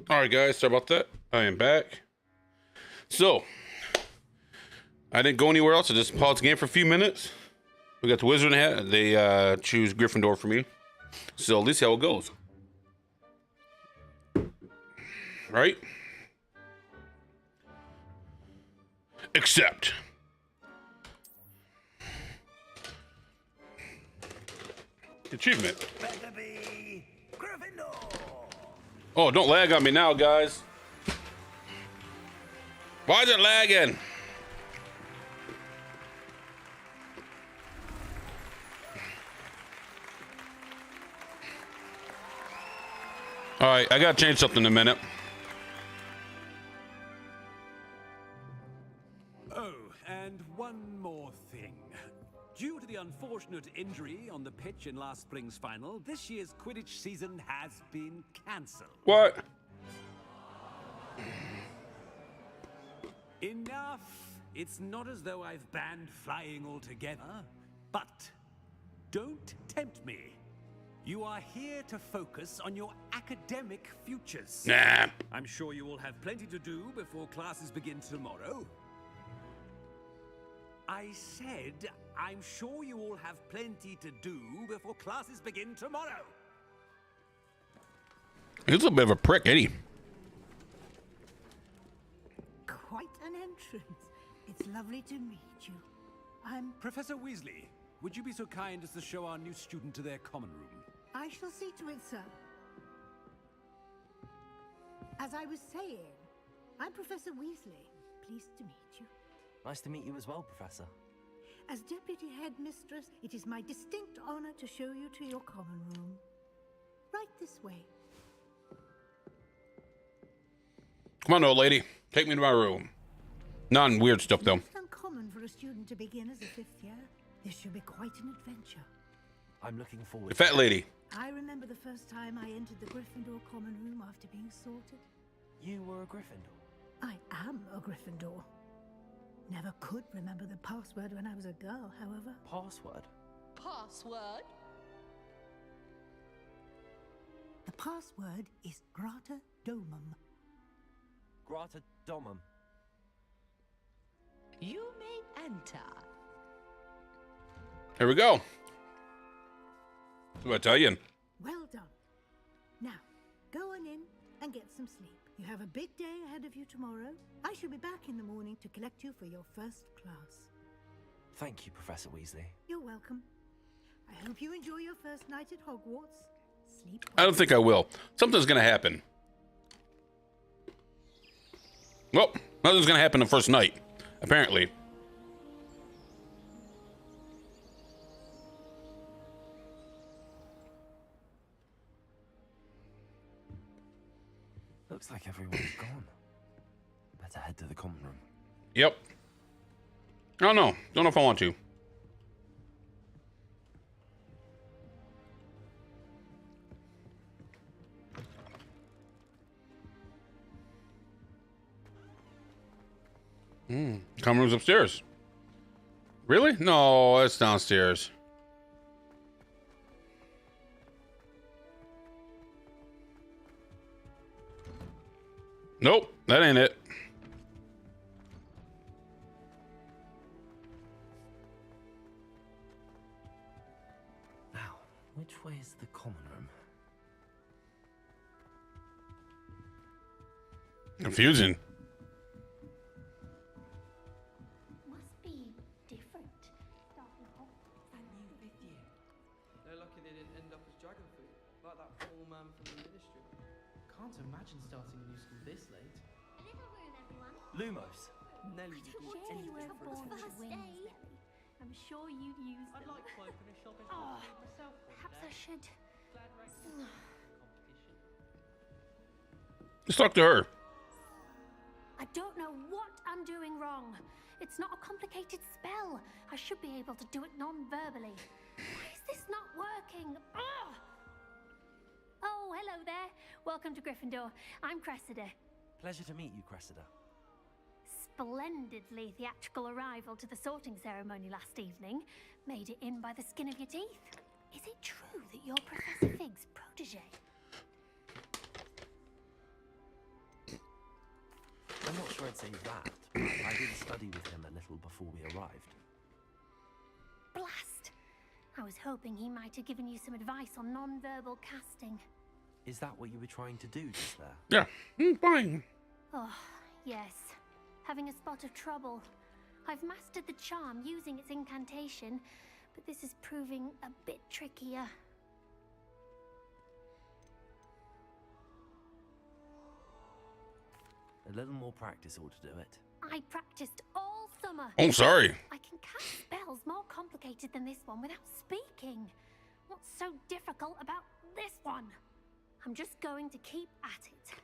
Alright guys, sorry about that. I am back. So, I didn't go anywhere else. I just paused the game for a few minutes. We got the wizard hat. They choose Gryffindor for me. So let's see how it goes. Right? Accept. Achievement. Oh, don't lag on me now, guys. Why is it lagging? All right, I gotta change something in a minute. Oh, and one more thing. Due to the unfortunate injury on the pitch in last spring's final, this year's Quidditch season has been cancelled. What? Enough! It's not as though I've banned flying altogether, but don't tempt me. You are here to focus on your academic futures. Nah. I'm sure you will have plenty to do before classes begin tomorrow. I said, I'm sure you all have plenty to do before classes begin tomorrow. He's a bit of a prick, ain't he? Quite an entrance. It's lovely to meet you. I'm... Professor Weasley, would you be so kind as to show our new student to their common room? I shall see to it, sir. As I was saying, I'm Professor Weasley. Pleased to meet you. Nice to meet you as well, Professor. As Deputy Headmistress, it is my distinct honor to show you to your common room. Right this way. Come on, old lady. Take me to my room. Non-weird stuff, though. It's uncommon for a student to begin as a fifth year. This should be quite an adventure. I'm looking forward The fat lady. I remember the first time I entered the Gryffindor common room after being sorted. You were a Gryffindor. I am a Gryffindor. Never could remember the password when I was a girl, however. Password? Password? The password is Grata Domum. Grata Domum. You may enter. Here we go. What I tell you? Well done. Now, go on in and get some sleep. You have a big day ahead of you tomorrow. I shall be back in the morning to collect you for your first class. Thank you, Professor Weasley. You're welcome. I hope you enjoy your first night at Hogwarts. Sleep well. I don't think I will. Something's gonna happen. Well, nothing's gonna happen the first night, apparently. Looks like everyone's gone. Better head to the common room. Yep. I don't know. Don't know if I want to. Common room's upstairs. Really? No, it's downstairs. Nope, that ain't it. Now, which way is the common room? Confusing. Must be different. Starting off. That new fifth year. They're lucky they didn't end up as dragon fruit, like that poor man from the ministry. Can't imagine starting a new school this late. A little room, everyone. Lumos. Nelly would do Surely you anything were for born attention. to win, Nelly. I'm sure you'd use I'd them. like to open a shop in Oh, myself one perhaps day. I should. Glad race competition. Let's talk to her. I don't know what I'm doing wrong. It's not a complicated spell. I should be able to do it non-verbally. Why is this not working? Ugh! Oh, hello there. Welcome to Gryffindor. I'm Cressida. Pleasure to meet you, Cressida. Splendidly theatrical arrival to the sorting ceremony last evening. Made it in by the skin of your teeth. Is it true that you're Professor Fig's protege? I'm not sure I'd say that, but I did study with him a little before we arrived. Blast! I was hoping he might have given you some advice on non-verbal casting. Is that what you were trying to do just there? Yeah, fine. Oh, yes. Having a spot of trouble. I've mastered the charm using its incantation, but this is proving a bit trickier. A little more practice ought to do it. I practiced all summer. Oh, sorry. I can cast spells more complicated than this one without speaking. What's so difficult about this one? I'm just going to keep at it.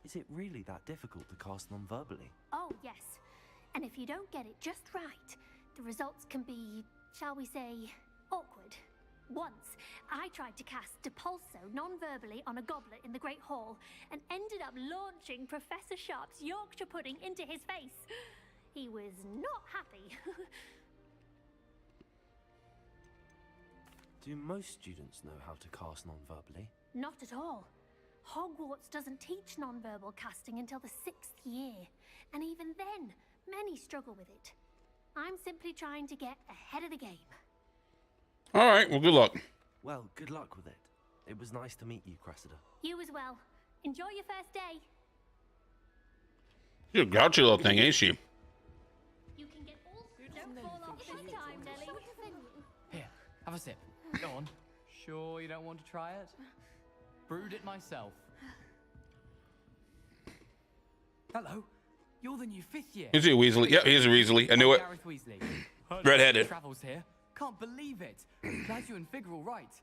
Is it really that difficult to cast non-verbally? Oh, yes. And if you don't get it just right, the results can be, shall we say, awkward. Once, I tried to cast Depulso non-verbally on a goblet in the Great Hall and ended up launching Professor Sharp's Yorkshire pudding into his face. He was not happy. Do most students know how to cast non-verbally? Not at all. Hogwarts doesn't teach non-verbal casting until the 6th year, and even then, many struggle with it. I'm simply trying to get ahead of the game. All right, well, good luck. Well, good luck with it. It was nice to meet you, Cressida. You as well. Enjoy your first day. You're a grouchy little thing, ain't she? You can get all... Don't fall off this time, Nelly. Here, have a sip. Go on. Sure you don't want to try it? Brewed it myself. Hello. You're the new 5th year. Is he a Weasley? Yeah, he's a Weasley. I knew it. Gareth Weasley. Red-headed. Travels here. Can't believe it. Glad you and Fig are all right.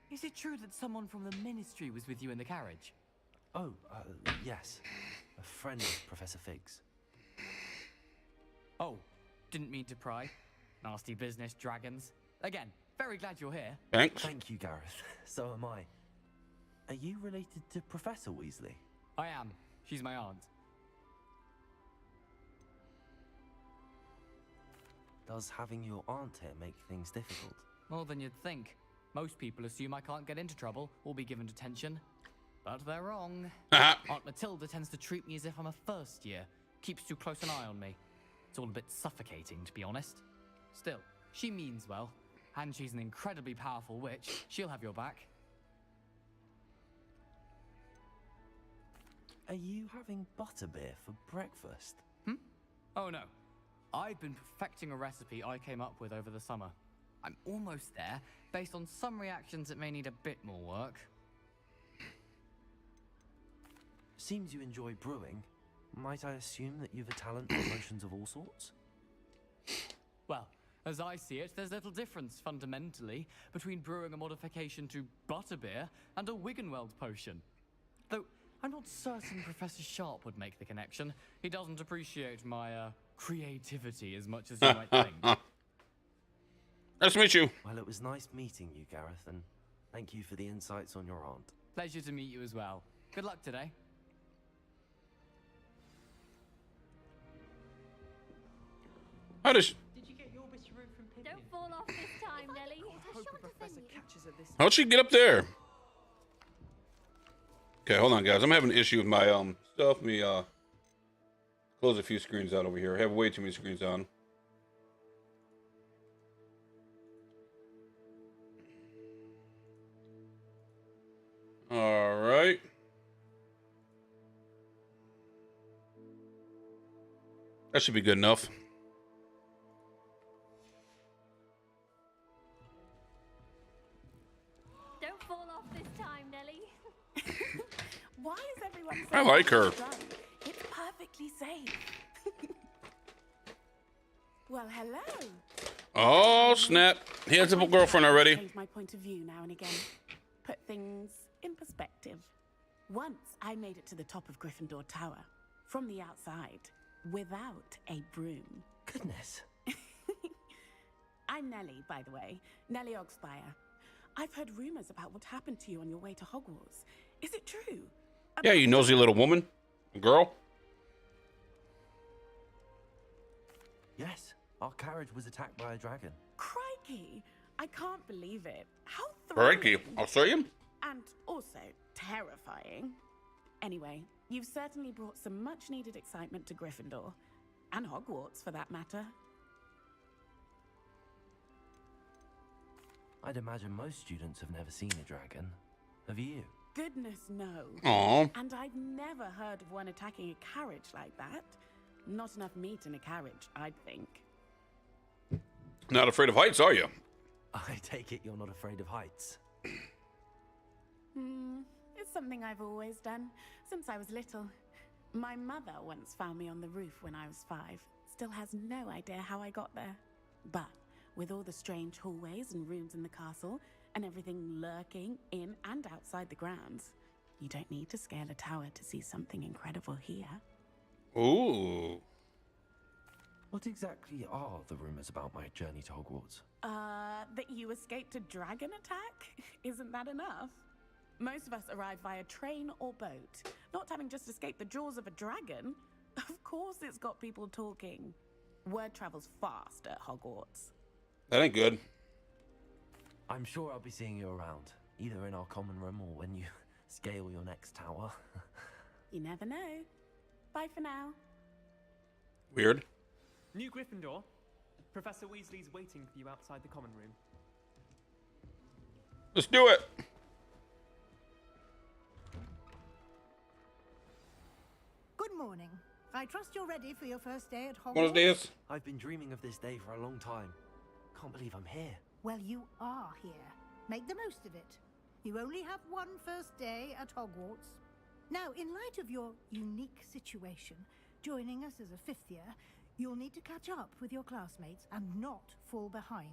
Is it true that someone from the Ministry was with you in the carriage? Oh, yes. A friend of Professor Fig's. Oh, didn't mean to pry. Nasty business, dragons. Again, very glad you're here. Thanks. Thank you, Gareth. So am I. Are you related to Professor Weasley? I am. She's my aunt. Does having your aunt here make things difficult? More than you'd think. Most people assume I can't get into trouble or be given detention. But they're wrong. Aunt Matilda tends to treat me as if I'm a first year. Keeps too close an eye on me. It's all a bit suffocating, to be honest. Still, she means well. And she's an incredibly powerful witch. She'll have your back. Are you having butterbeer for breakfast? Oh no. I've been perfecting a recipe I came up with over the summer. I'm almost there. Based on some reactions, it may need a bit more work. Seems you enjoy brewing. Might I assume that you've a talent for potions of all sorts? Well, as I see it, there's little difference, fundamentally, between brewing a modification to butterbeer and a Wiggenweld potion. Though, I'm not certain Professor Sharp would make the connection. He doesn't appreciate my, creativity as much as you might think. Nice to meet you. Well, it was nice meeting you, Gareth, and thank you for the insights on your aunt. Pleasure to meet you as well. Good luck today. How does... Did you get your Witcheroo from Pippin? Don't fall off this time, Nelly. Hope the Professor catches her this How'd she get up there? Okay, hold on, guys. I'm having an issue with my stuff. Let me close a few screens out over here. I have way too many screens on. All right. That should be good enough. Don't fall off this time, Nelly. Why is everyone I saying like her. it's drunk? It's perfectly safe. Well, hello. Oh, snap. He has a girlfriend already. Change my point of view now and again. Put things in perspective. Once I made it to the top of Gryffindor Tower from the outside without a broom. Goodness. I'm Nellie, by the way. Nellie Ogspire. I've heard rumors about what happened to you on your way to Hogwarts. Is it true? Yeah, you nosy little woman. Girl. Yes, our carriage was attacked by a dragon. Crikey! I can't believe it. How Frankie, thrilling. I'll show you. And also, terrifying. Anyway, you've certainly brought some much-needed excitement to Gryffindor. And Hogwarts, for that matter. I'd imagine most students have never seen a dragon. Have you? Goodness, no. Aw. And I've never heard of one attacking a carriage like that. Not enough meat in a carriage, I'd think. Not afraid of heights, are you? I take it you're not afraid of heights. It's something I've always done, since I was little. My mother once found me on the roof when I was 5. Still has no idea how I got there. But with all the strange hallways and rooms in the castle, and everything lurking in and outside the grounds, you don't need to scale a tower to see something incredible here. Ooh. What exactly are the rumors about my journey to Hogwarts? That you escaped a dragon attack? Isn't that enough? Most of us arrive via train or boat, not having just escaped the jaws of a dragon. Of course it's got people talking. Word travels fast at Hogwarts. That ain't good. I'm sure I'll be seeing you around, either in our common room or when you scale your next tower. You never know. Bye for now. Weird. New Gryffindor. Professor Weasley's waiting for you outside the common room. Let's do it. Good morning. I trust you're ready for your first day at Hogwarts. Buenos dias. I've been dreaming of this day for a long time. Can't believe I'm here. Well, you are here. Make the most of it. You only have one first day at Hogwarts. Now, in light of your unique situation, joining us as a 5th year, you'll need to catch up with your classmates and not fall behind.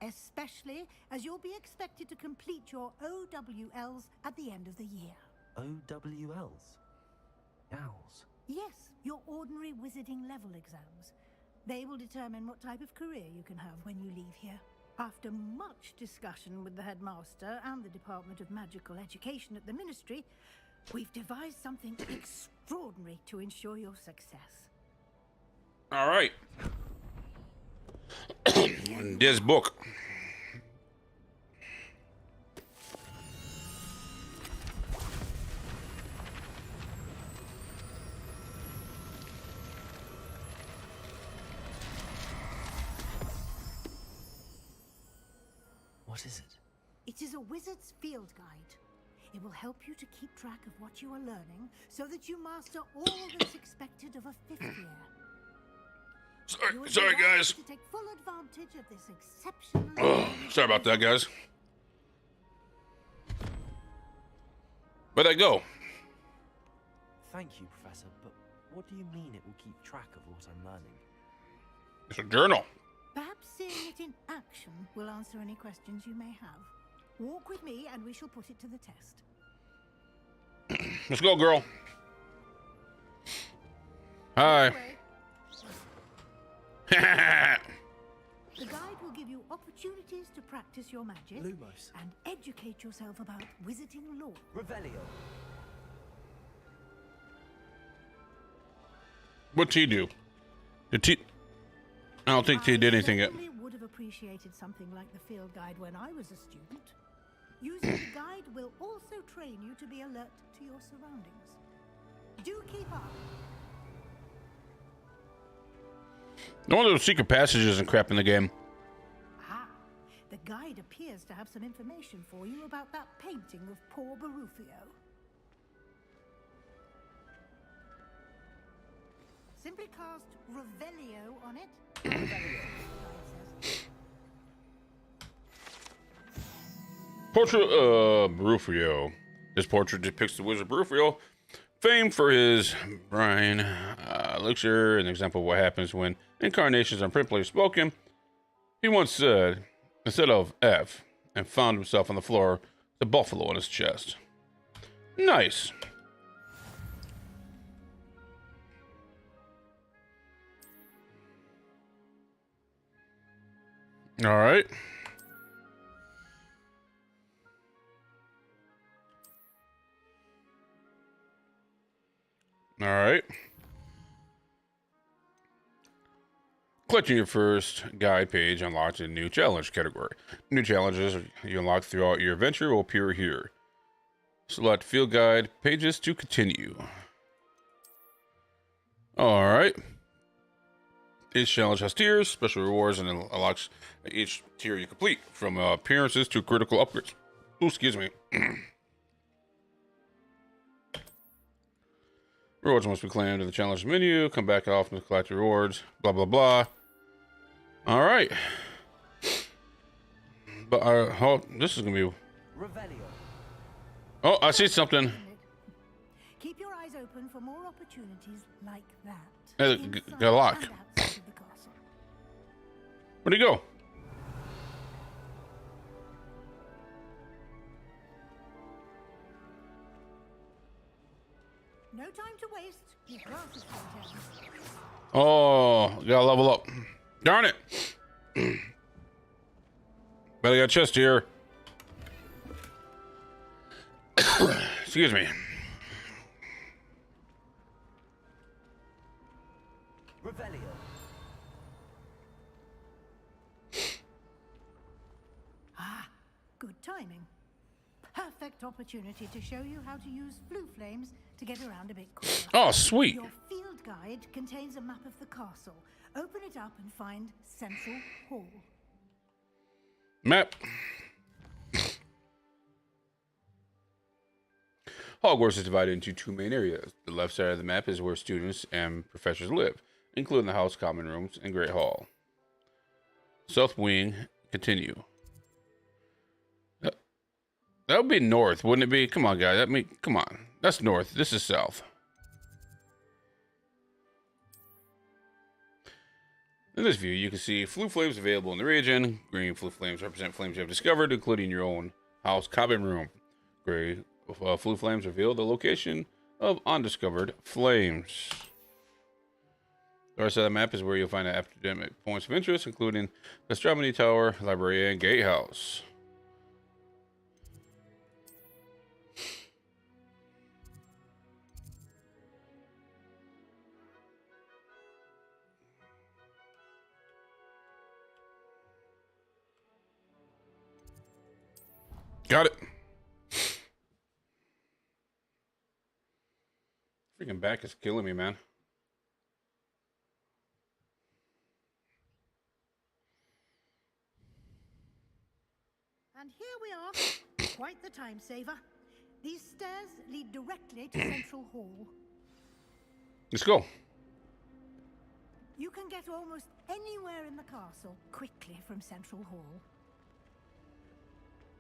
Especially as you'll be expected to complete your OWLs at the end of the year. OWLs? Owls? Yes, your ordinary wizarding level exams. They will determine what type of career you can have when you leave here. After much discussion with the headmaster and the Department of Magical Education at the Ministry, we've devised something extraordinary to ensure your success. All right. This book. What is it? It is a wizard's field guide. It will help you to keep track of what you are learning so that you master all that's expected of a 5th year. You will be Sorry, able guys. to take full advantage of this exceptional. Oh, sorry about that, guys. Where'd I go? Thank you, Professor, but what do you mean it will keep track of what I'm learning? It's a journal. Perhaps seeing it in action will answer any questions you may have. Walk with me and we shall put it to the test. Let's go, girl. Hi. The guide will give you opportunities to practice your magic Lumos. and educate yourself about wizarding lore. Revelio. What's he do? Did he? I don't think he did anything yet. I certainly would have appreciated something like the field guide when I was a student. Using the guide will also train you to be alert to your surroundings. Do keep up. No one of those secret passages and crap in the game. Ah, the guide appears to have some information for you about that painting of poor Barufio. Simply cast Revelio on it. Portrait of Rufio. This portrait depicts the wizard Rufio, famed for his brine elixir, an example of what happens when incarnations are properly spoken. He once said, instead of F, and found himself on the floor, the buffalo on his chest. Nice. All right. All right. Collecting your first guide page unlocks a new challenge category. New challenges you unlock throughout your adventure will appear here. Select field guide pages to continue. All right. Each challenge has tiers, special rewards, and it unlocks each tier you complete, from appearances to critical upgrades. Ooh, excuse me. Rewards must be claimed in the challenge menu. Come back often to collect rewards. Blah, blah, blah. All right. But oh, this is going to be... Oh, I see something. Keep your eyes open for more opportunities like that. Hey, got a lock. Where'd he go? No time to waste. Your class is content. Oh, gotta level up. Darn it. But I got a chest here. Excuse me. Ah, good timing. Perfect opportunity to show you how to use blue flames to get around a bit quicker. Oh, sweet. Your field guide contains a map of the castle. Open it up and find Central Hall. Map. Hogwarts is divided into two main areas. The left side of the map is where students and professors live, including the house, common rooms, and Great Hall. South wing, continue. That would be north, wouldn't it be? Come on, guys. Come on. That's north. This is south. In this view, you can see flue flames available in the region. Green flue flames represent flames you have discovered, including your own house, common room. Gray flue flames reveal the location of undiscovered flames. The rest of the map is where you'll find academic points of interest, including the Stromedy Tower, Library, and Gatehouse. Got it. Freaking back is killing me, man. And here we are. Quite the time saver. These stairs lead directly to Central Hall. Let's go. You can get almost anywhere in the castle quickly from Central Hall.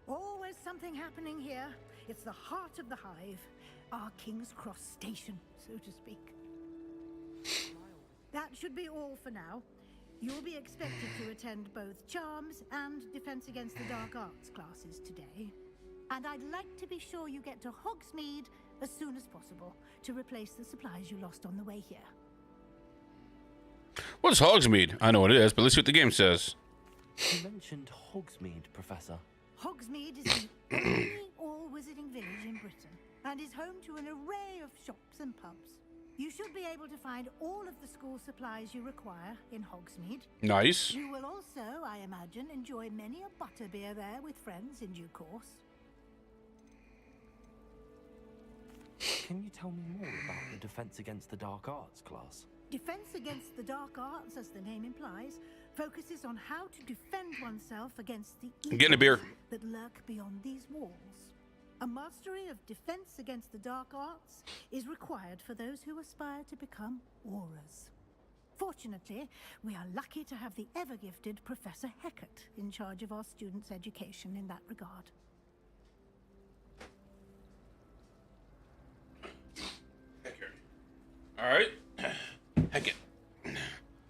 Always something happening here. It's the heart of the hive, our King's Cross station, so to speak. That should be all for now. You'll be expected to attend both Charms and Defense Against the Dark Arts classes today. And I'd like to be sure you get to Hogsmeade as soon as possible to replace the supplies you lost on the way here. What's Hogsmeade? I know what it is, but let's see what the game says. You mentioned Hogsmeade, Professor. Hogsmeade is the only all-wizarding village in Britain and is home to an array of shops and pubs. You should be able to find all of the school supplies you require in Hogsmeade. Nice. You will also, I imagine, enjoy many a butterbeer there with friends in due course. Can you tell me more about the Defense Against the Dark Arts class? Defense Against the Dark Arts, as the name implies, focuses on how to defend oneself against the Getting a beer. evils that lurk beyond these walls. A mastery of Defense Against the Dark Arts is required for those who aspire to become Aurors. Fortunately, we are lucky to have the ever-gifted Professor Hecat in charge of our students' education in that regard. All right. Heck it.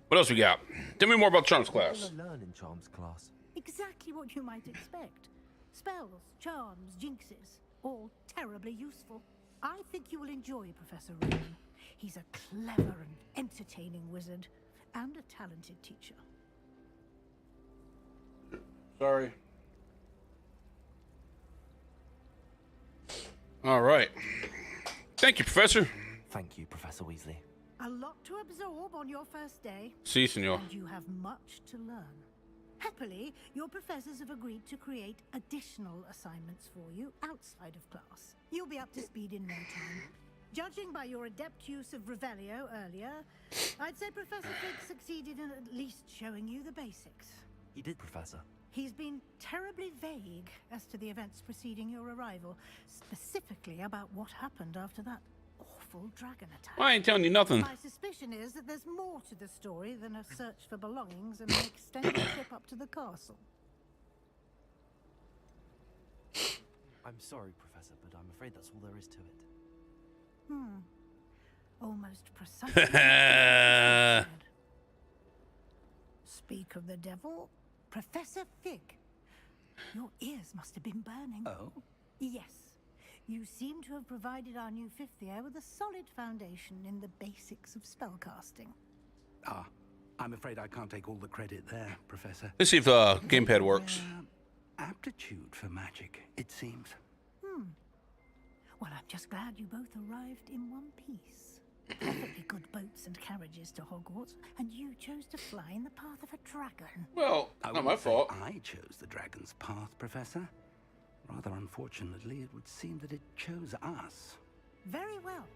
What else we got? Tell me more about Charms class. What do I learn in Charms class? Exactly what you might expect. Spells, charms, jinxes, all terribly useful. I think you will enjoy Professor Rowan. He's a clever and entertaining wizard, and a talented teacher. Sorry. All right. Thank you, Professor. Thank you, Professor Weasley. A lot to absorb on your first day. Si, senor. And you have much to learn. Happily, your professors have agreed to create additional assignments for you outside of class. You'll be up to speed in no time. Judging by your adept use of Revelio earlier, I'd say Professor Fig succeeded in at least showing you the basics. He did, Professor. He's been terribly vague as to the events preceding your arrival, specifically about what happened after that awful dragon attack. Well, I ain't telling you nothing. My suspicion is that there's more to the story than a search for belongings and an extended trip up to the castle. I'm sorry, Professor, but I'm afraid that's all there is to it. Almost precisely. What I said. Speak of the devil, Professor Fig. Your ears must have been burning. Oh? Yes. You seem to have provided our new fifth year with a solid foundation in the basics of spellcasting. Ah, I'm afraid I can't take all the credit there, Professor. Let's see if gamepad works. Aptitude for magic, it seems. Well, I'm just glad you both arrived in one piece. Perfectly good boats and carriages to Hogwarts, and you chose to fly in the path of a dragon. Well, not my fault. I chose the dragon's path, Professor. Rather unfortunately, it would seem that it chose us. Very well.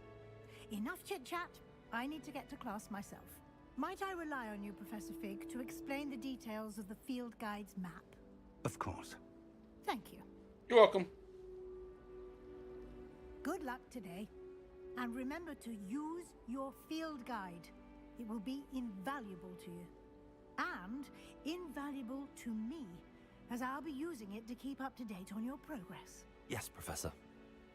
Enough chit-chat. I need to get to class myself. Might I rely on you, Professor Fig, to explain the details of the field guide's map? Of course. Thank you. You're welcome. Good luck today. And remember to use your field guide. It will be invaluable to you. And invaluable to me, as I'll be using it to keep up to date on your progress. Yes, Professor.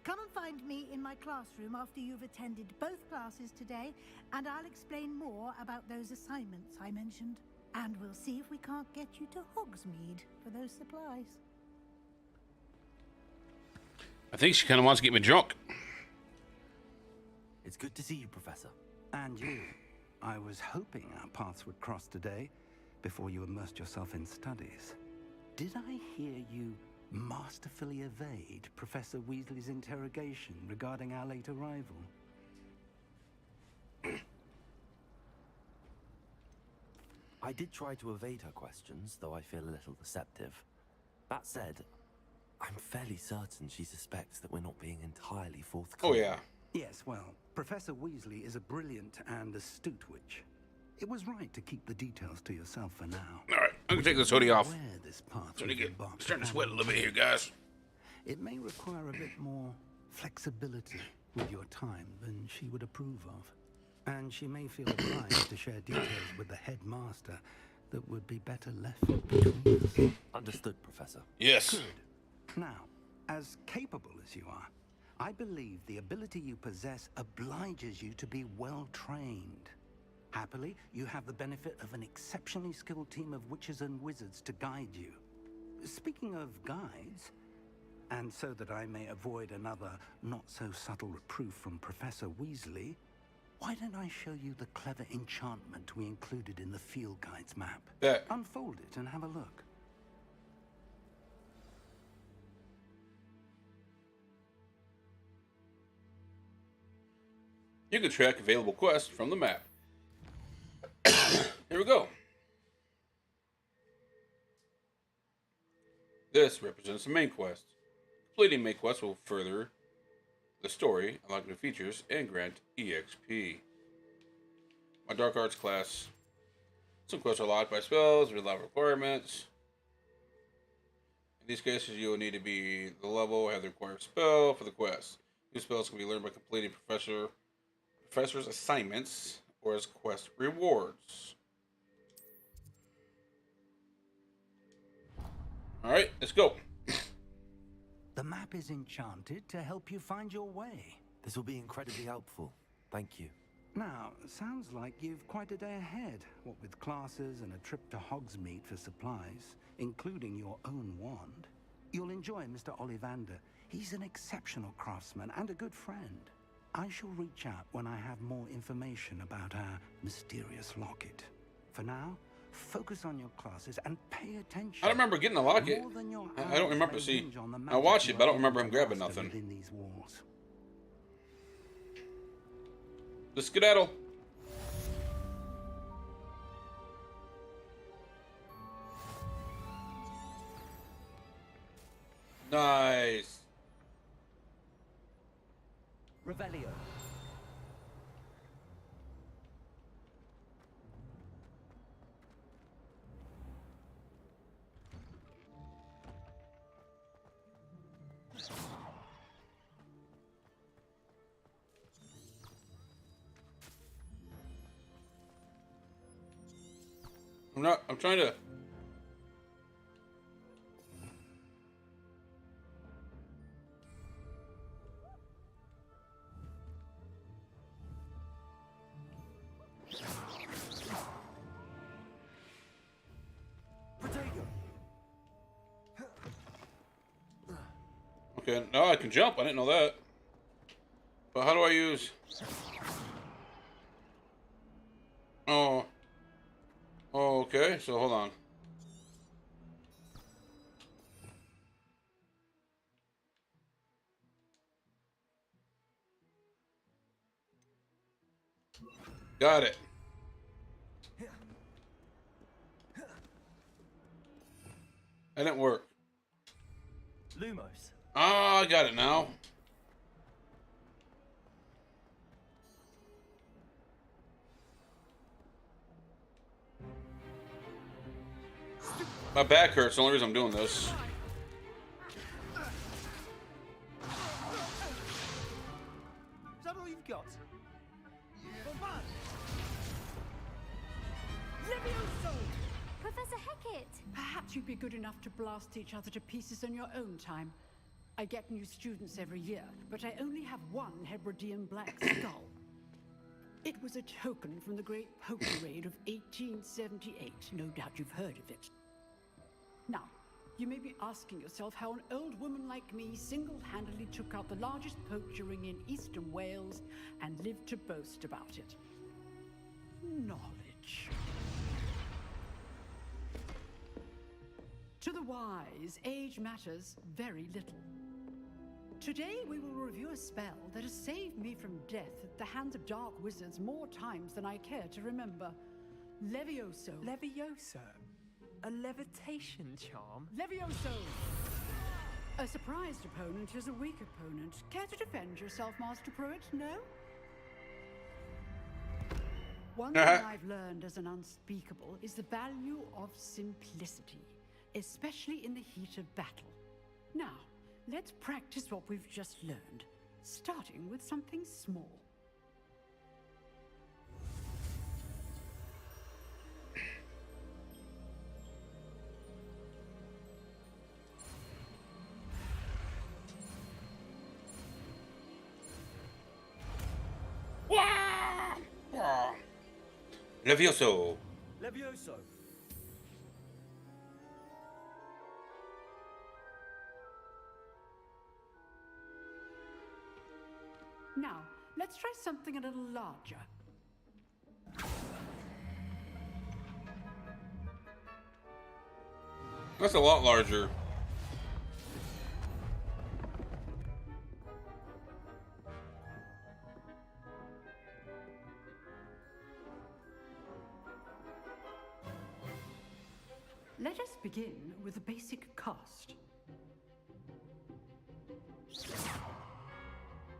Come and find me in my classroom after you've attended both classes today, and I'll explain more about those assignments I mentioned. And we'll see if we can't get you to Hogsmeade for those supplies. I think she kind of wants to get me drunk. It's good to see you, Professor. And you. I was hoping our paths would cross today before you immersed yourself in studies. Did I hear you masterfully evade Professor Weasley's interrogation regarding our late arrival? I did try to evade her questions, though I feel a little deceptive. That said, I'm fairly certain she suspects that we're not being entirely forthcoming. Oh, yeah. Yes, well, Professor Weasley is a brilliant and astute witch. It was right to keep the details to yourself for now. All right, I'm going to take this hoodie off. Where this path Starting was embarked to sweat a upon, little bit here, guys. It may require a bit more flexibility with your time than she would approve of. And she may feel obliged to share details with the headmaster that would be better left between us. Understood, Professor. Yes. Good. Now, as capable as you are, I believe the ability you possess obliges you to be well trained. Happily, you have the benefit of an exceptionally skilled team of witches and wizards to guide you. Speaking of guides, and so that I may avoid another not-so-subtle reproof from Professor Weasley, why don't I show you the clever enchantment we included in the field guide's map? Bet. Unfold it and have a look. You can track available quests from the map. Here we go. This represents the main quest. Completing main quests will further the story, unlock new features, and grant EXP. My Dark Arts class. Some quests are locked by spells with level requirements. In these cases, you will need to be the level, have the required spell for the quest. New spells can be learned by completing professor's assignments or as quest rewards. Alright, let's go. The map is enchanted to help you find your way. This will be incredibly helpful. Thank you. Now, sounds like you've quite a day ahead, what with classes and a trip to Hogsmeade for supplies, including your own wand. You'll enjoy Mr. Ollivander. He's an exceptional craftsman and a good friend. I shall reach out when I have more information about our mysterious locket. For now, focus on your classes and pay attention. I don't remember getting a locket. I don't remember. See, I watched it, but I don't remember him grabbing nothing. Within these walls. Let's skedaddle. Nice. Revelio. I'm trying to. Okay, no, I can jump. I didn't know that. But how do I use? Oh. Oh, okay. So hold on. Got it. That didn't work. Lumos. Ah, I got it now. My back hurts. The only reason I'm doing this. Is that all you've got? Levioso! Professor Hecat! Perhaps you'd be good enough to blast each other to pieces on your own time. I get new students every year, but I only have one Hebridean black skull. It was a token from the Great Poker Raid of 1878. No doubt you've heard of it. Now, you may be asking yourself how an old woman like me single-handedly took out the largest poacher ring in eastern Wales and lived to boast about it. Knowledge. To the wise, age matters very little. Today we will review a spell that has saved me from death at the hands of dark wizards more times than I care to remember. Levioso. Levioso? A levitation charm? Levioso! A surprised opponent is a weak opponent. Care to defend yourself, Master Pruitt? No? One thing I've learned as an unspeakable is the value of simplicity, especially in the heat of battle. Now, let's practice what we've just learned, starting with something small. Levioso. Levioso. Now, let's try something a little larger. That's a lot larger. Let us begin with the basic cast.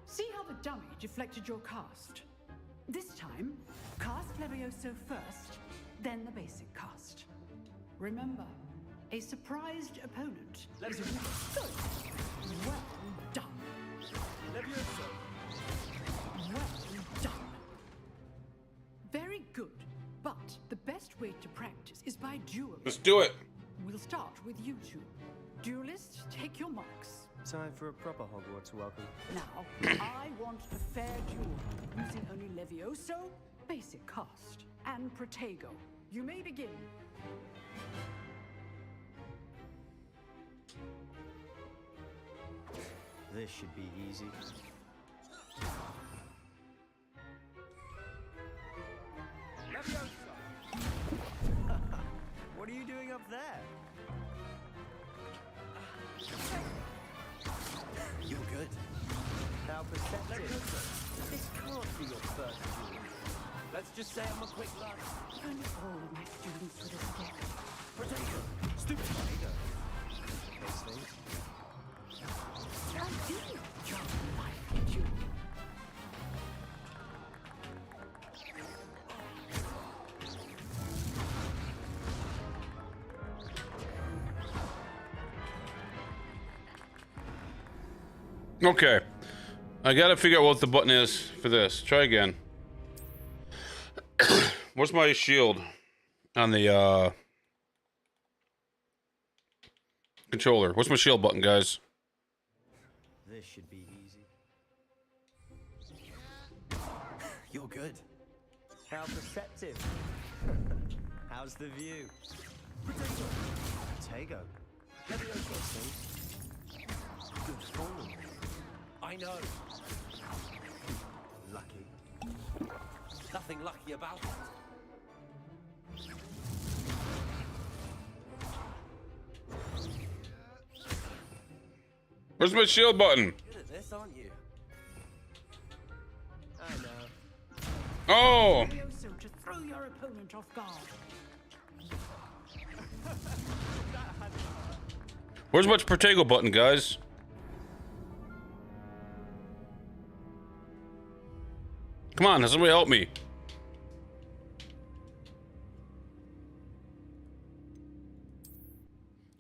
See how the dummy deflected your cast? This time, cast Levioso first, then the basic cast. Remember, a surprised opponent is good. Well done. Levioso. Well done. Very good, but the best way to practice is by dueling. Let's do it. We'll start with you two. Duelists, take your marks. Time for a proper Hogwarts welcome. Now, I want a fair duel, using only Levioso, basic cast, and Protego. You may begin. This should be easy. What are you doing up there? You're good. Now perceptive. This can't be your first duel. Let's just say I'm a quick learner. If only all my students would have stick. Potato. Stupid potato. Those things. I do enjoy my duel. Okay. I gotta figure out what the button is for this. Try again. Where's my shield on the controller? What's my shield button, guys? This should be easy. You're good. How perceptive. How's the view? Protego. Good form. I know. Lucky. Nothing lucky about it. Where's my shield button? Good at this, aren't you? I know. Oh! So to throw your opponent off guard. Where's my Protego button, guys? Come on, somebody help me.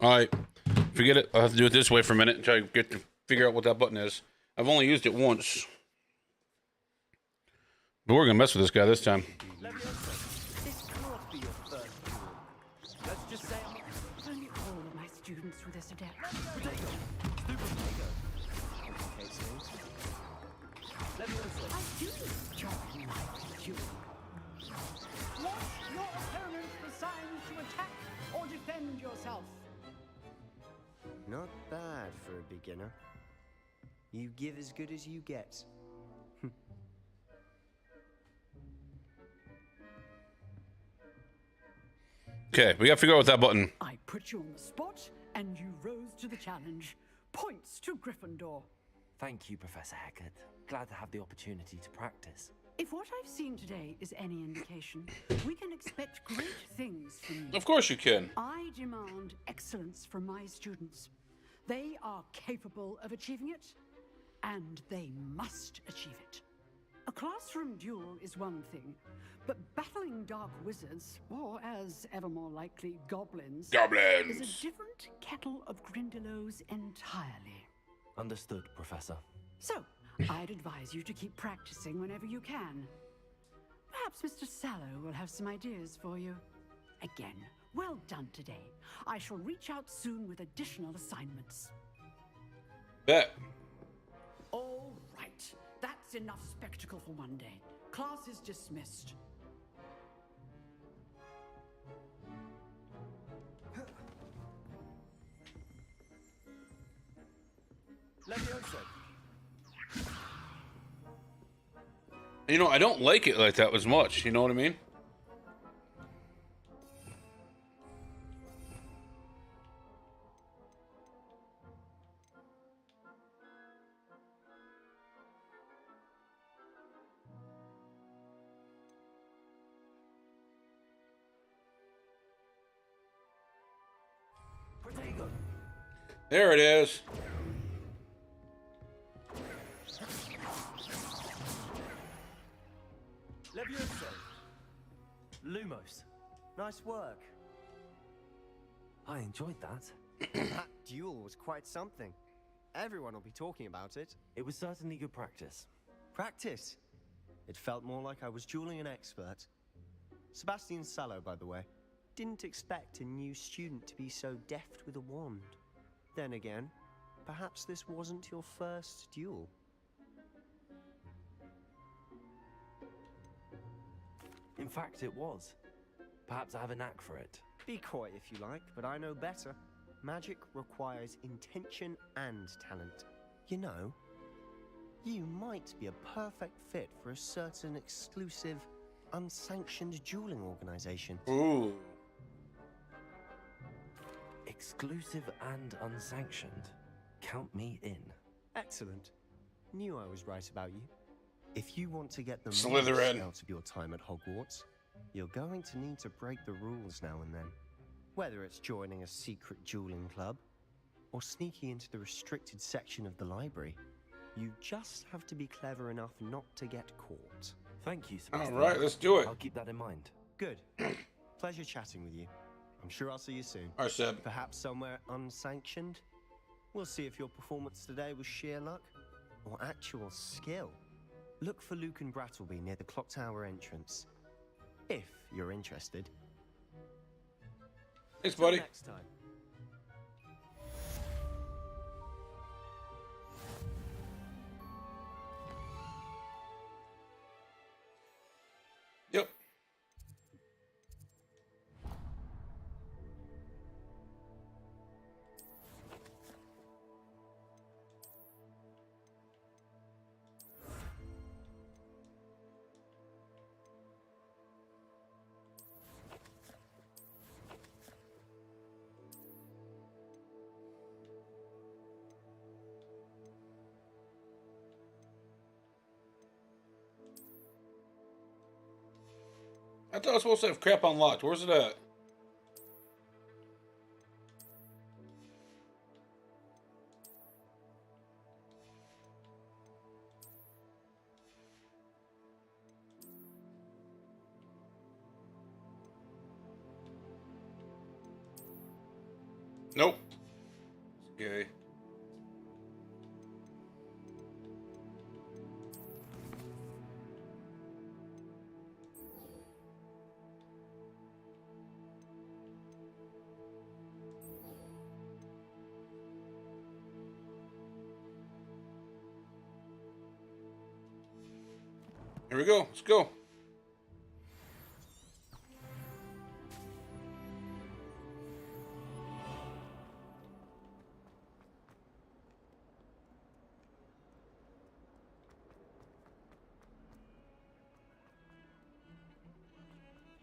Alright. Forget it. I'll have to do it this way for a minute and try to get to figure out what that button is. I've only used it once. But we're gonna mess with this guy this time. This can't be your first duel. Let's just say Only all of my students with this adept. I do enjoy my duel. Want your opponent the signs to attack or defend yourself? Not bad for a beginner. You give as good as you get. Okay, we gotta figure out what that button. I put you on the spot, and you rose to the challenge. Points to Gryffindor. Thank you, Professor Heckert. Glad to have the opportunity to practice. If what I've seen today is any indication, we can expect great things from you. Of course you can. I demand excellence from my students. They are capable of achieving it, and they must achieve it. A classroom duel is one thing, but battling dark wizards, or as ever more likely, goblins, is a different kettle of Grindylows entirely. Understood, Professor. So, I'd advise you to keep practicing whenever you can. Perhaps Mr. Sallow will have some ideas for you. Again, well done today. I shall reach out soon with additional assignments. Bet. All right. That's enough spectacle for one day. Class is dismissed. Levioso. You know, I don't like it like that as much. You know what I mean? Protego. There it is. Levioso. Lumos. Nice work. I enjoyed that. That duel was quite something. Everyone will be talking about it. It was certainly good practice. Practice. It felt more like I was dueling an expert. Sebastian Sallow, by the way. Didn't expect a new student to be so deft with a wand. Then again, perhaps this wasn't your first duel. In fact, it was. Perhaps I have a knack for it. Be coy if you like, but I know better. Magic requires intention and talent. You know, you might be a perfect fit for a certain exclusive, unsanctioned dueling organization. Ooh. Exclusive and unsanctioned. Count me in. Excellent. Knew I was right about you. If you want to get the Slytherin. most out of your time at Hogwarts, you're going to need to break the rules now and then. Whether it's joining a secret dueling club, or sneaking into the restricted section of the library. You just have to be clever enough not to get caught. Thank you, All Sebastian. right, let's do it. I'll keep that in mind. Good. Pleasure chatting with you. I'm sure I'll see you soon. All right, Seb. Perhaps somewhere unsanctioned? We'll see if your performance today was sheer luck or actual skill. Look for Luke and Brattleby near the clock tower entrance, if you're interested. Thanks, Till buddy. next time. Yep. I thought I was supposed to have crap unlocked. Where's it at? Nope. Okay. Here we go. Let's go.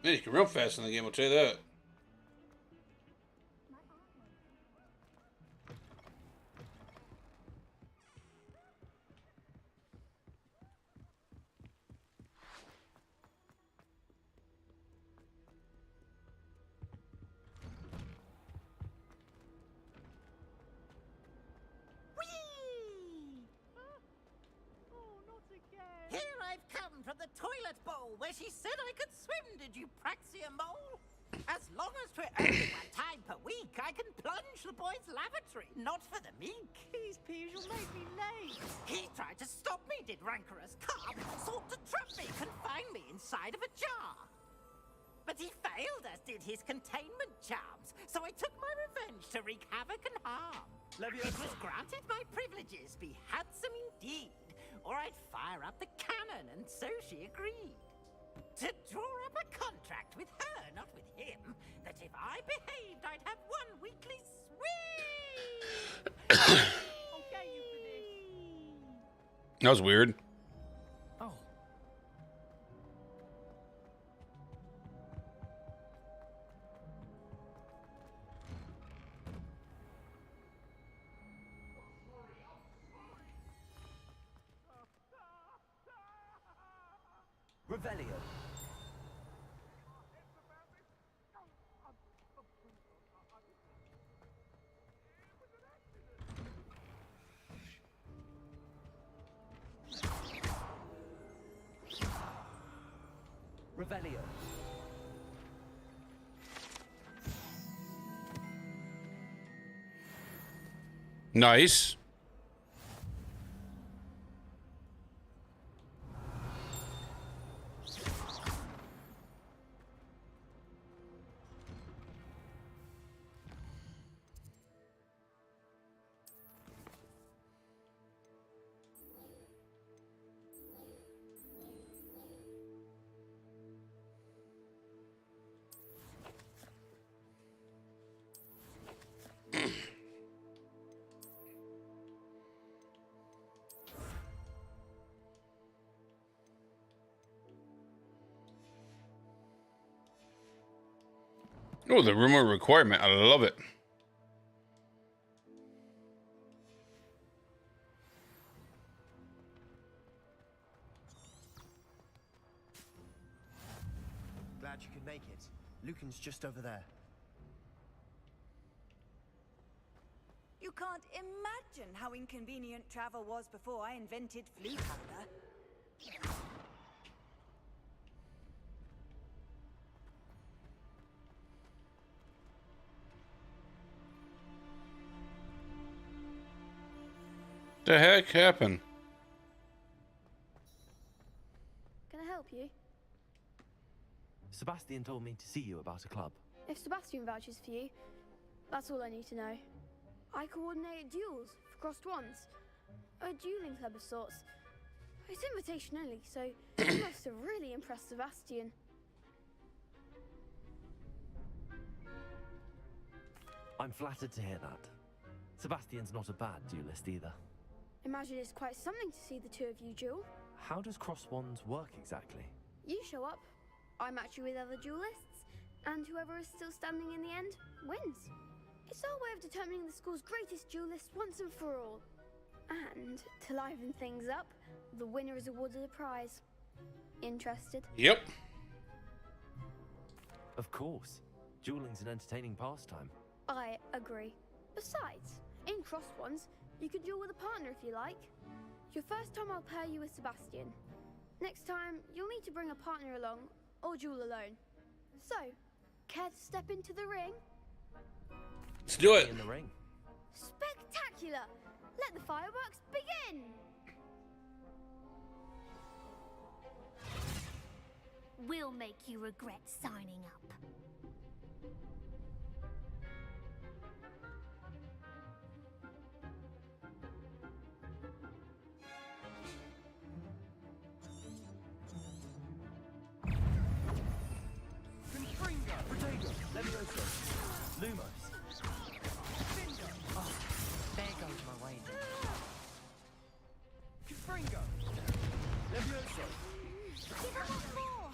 Man, you can run fast in the game, I'll tell you that. Here I've come from the toilet bowl where she said I could swim, did you praxia mole? As long as 'twere only one time per week, I can plunge the boy's lavatory, not for the meek. These peas will make me late. He tried to stop me, did rancorous carp, sought to trap me, confine me inside of a jar. But he failed, as did his containment charms, so I took my revenge to wreak havoc and harm. It was granted my privileges be handsome indeed, or I'd fire up the cannon, and so she agreed. To draw up a contract with her, not with him, that if I behaved, I'd have one weekly swim. I'll get you for this. That was weird. Oh. Revelio. Revelio. Nice. Oh, the rumor requirement. I love it. Glad you could make it. Lucan's just over there. You can't imagine how inconvenient travel was before I invented flea powder. The heck happened? Can I help you? Sebastian told me to see you about a club. If Sebastian vouches for you, that's all I need to know. I coordinate duels for crossed ones. A dueling club of sorts. It's invitation only, so you must have really impressed Sebastian. I'm flattered to hear that. Sebastian's not a bad duelist either. Imagine it's quite something to see the two of you duel. How does cross wands work exactly? You show up, I match you with other duelists, and whoever is still standing in the end wins. It's our way of determining the school's greatest duelist once and for all. And to liven things up, the winner is awarded a prize. Interested? Yep. Of course. Dueling's an entertaining pastime. I agree. Besides, in cross ones, you can duel with a partner if you like. Your first time I'll pair you with Sebastian. Next time, you'll need to bring a partner along, or duel alone. So, care to step into the ring? Let's do it. In the ring. Spectacular! Let the fireworks begin! We'll make you regret signing up. Lumos. Oh, there goes my wager. Confringo. Levioso. Give her one more!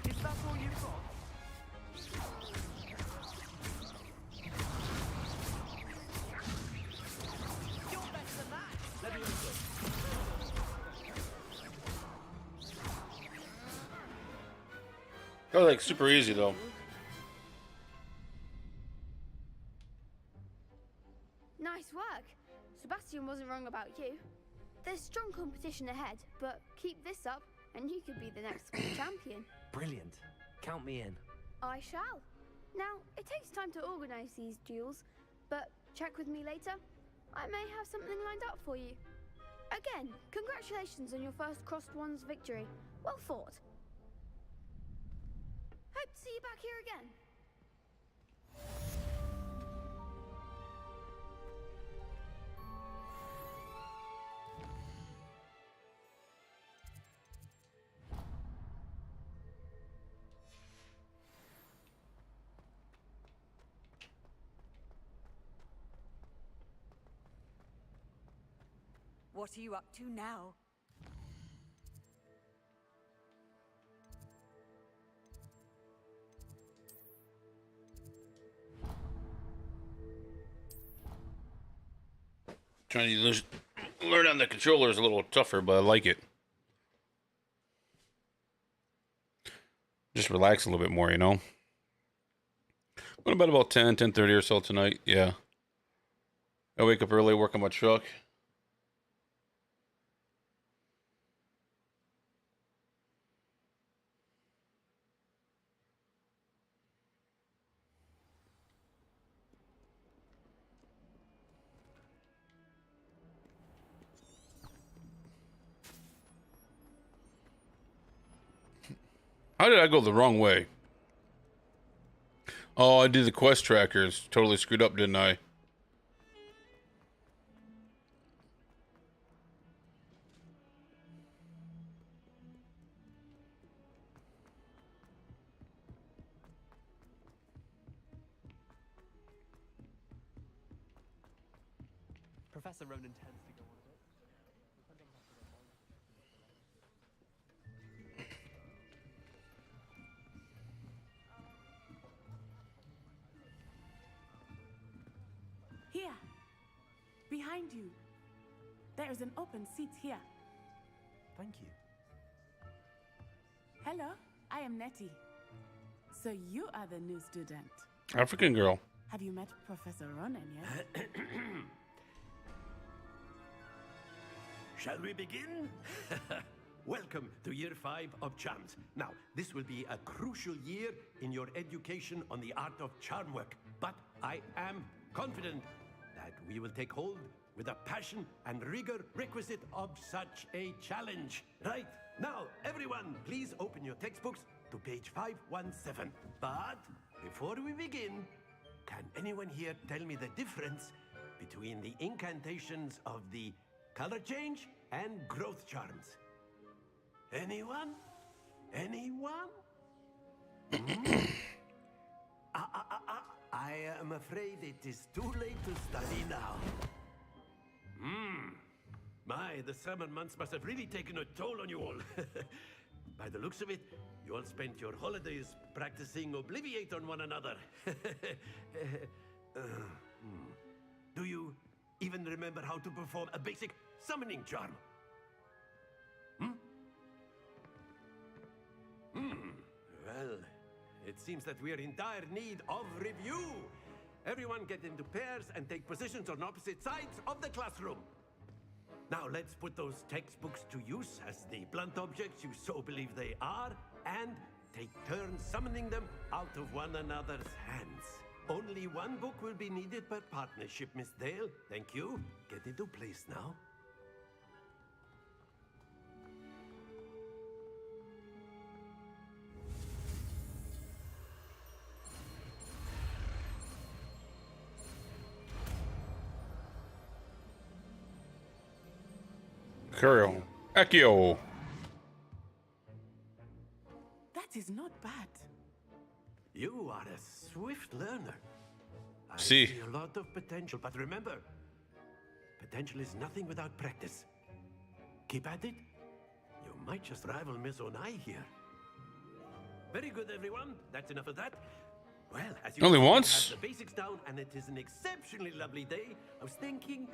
Is that all you've got? You're better than that. Levioso. That was like super easy though. Nice work. Sebastian wasn't wrong about you. There's strong competition ahead, but keep this up and you could be the next school champion. Brilliant. Count me in. I shall. Now, it takes time to organise these duels, but check with me later. I may have something lined up for you. Again, congratulations on your first crossed ones victory. Well fought. Hope to see you back here again. What are you up to now? Trying to learn on the controller is a little tougher, but I like it. Just relax a little bit more, you know. Going to bed about 10:30 or so tonight. Yeah. I wake up early, work on my truck. How did I go the wrong way? Oh, I did the quest trackers. Totally screwed up, didn't I? Professor Ronan tends to go on a bit. Here. Behind you. There is an open seat here. Thank you. Hello, I am Nettie. So you are the new student. African girl. Have you met Professor Ronan yet? Shall we begin? Welcome to Year 5 of Charms. Now, this will be a crucial year in your education on the art of charm work. But I am confident that we will take hold with the passion and rigor requisite of such a challenge. Right, now, everyone, please open your textbooks to page 517. But before we begin, can anyone here tell me the difference between the incantations of the color change and growth charms? Anyone? Anyone? I am afraid it is too late to study now. My, the summer months must have really taken a toll on you all. By the looks of it, you all spent your holidays practicing Obliviate on one another. Do you even remember how to perform a basic summoning charm? Well, it seems that we are in dire need of review. Everyone get into pairs and take positions on opposite sides of the classroom. Now let's put those textbooks to use as the blunt objects you so believe they are, and take turns summoning them out of one another's hands. Only one book will be needed per partnership, Miss Dale. Thank you. Get into place now. Curio. Accio. That is not bad. You are a swift learner. I See see a lot of potential, but remember, potential is nothing without practice. Keep at it. You might just rival Miss Onai here. Very good, everyone. That's enough of that. Well, as you Only know, we once? have the basics down, and it is an exceptionally lovely day. I was thinking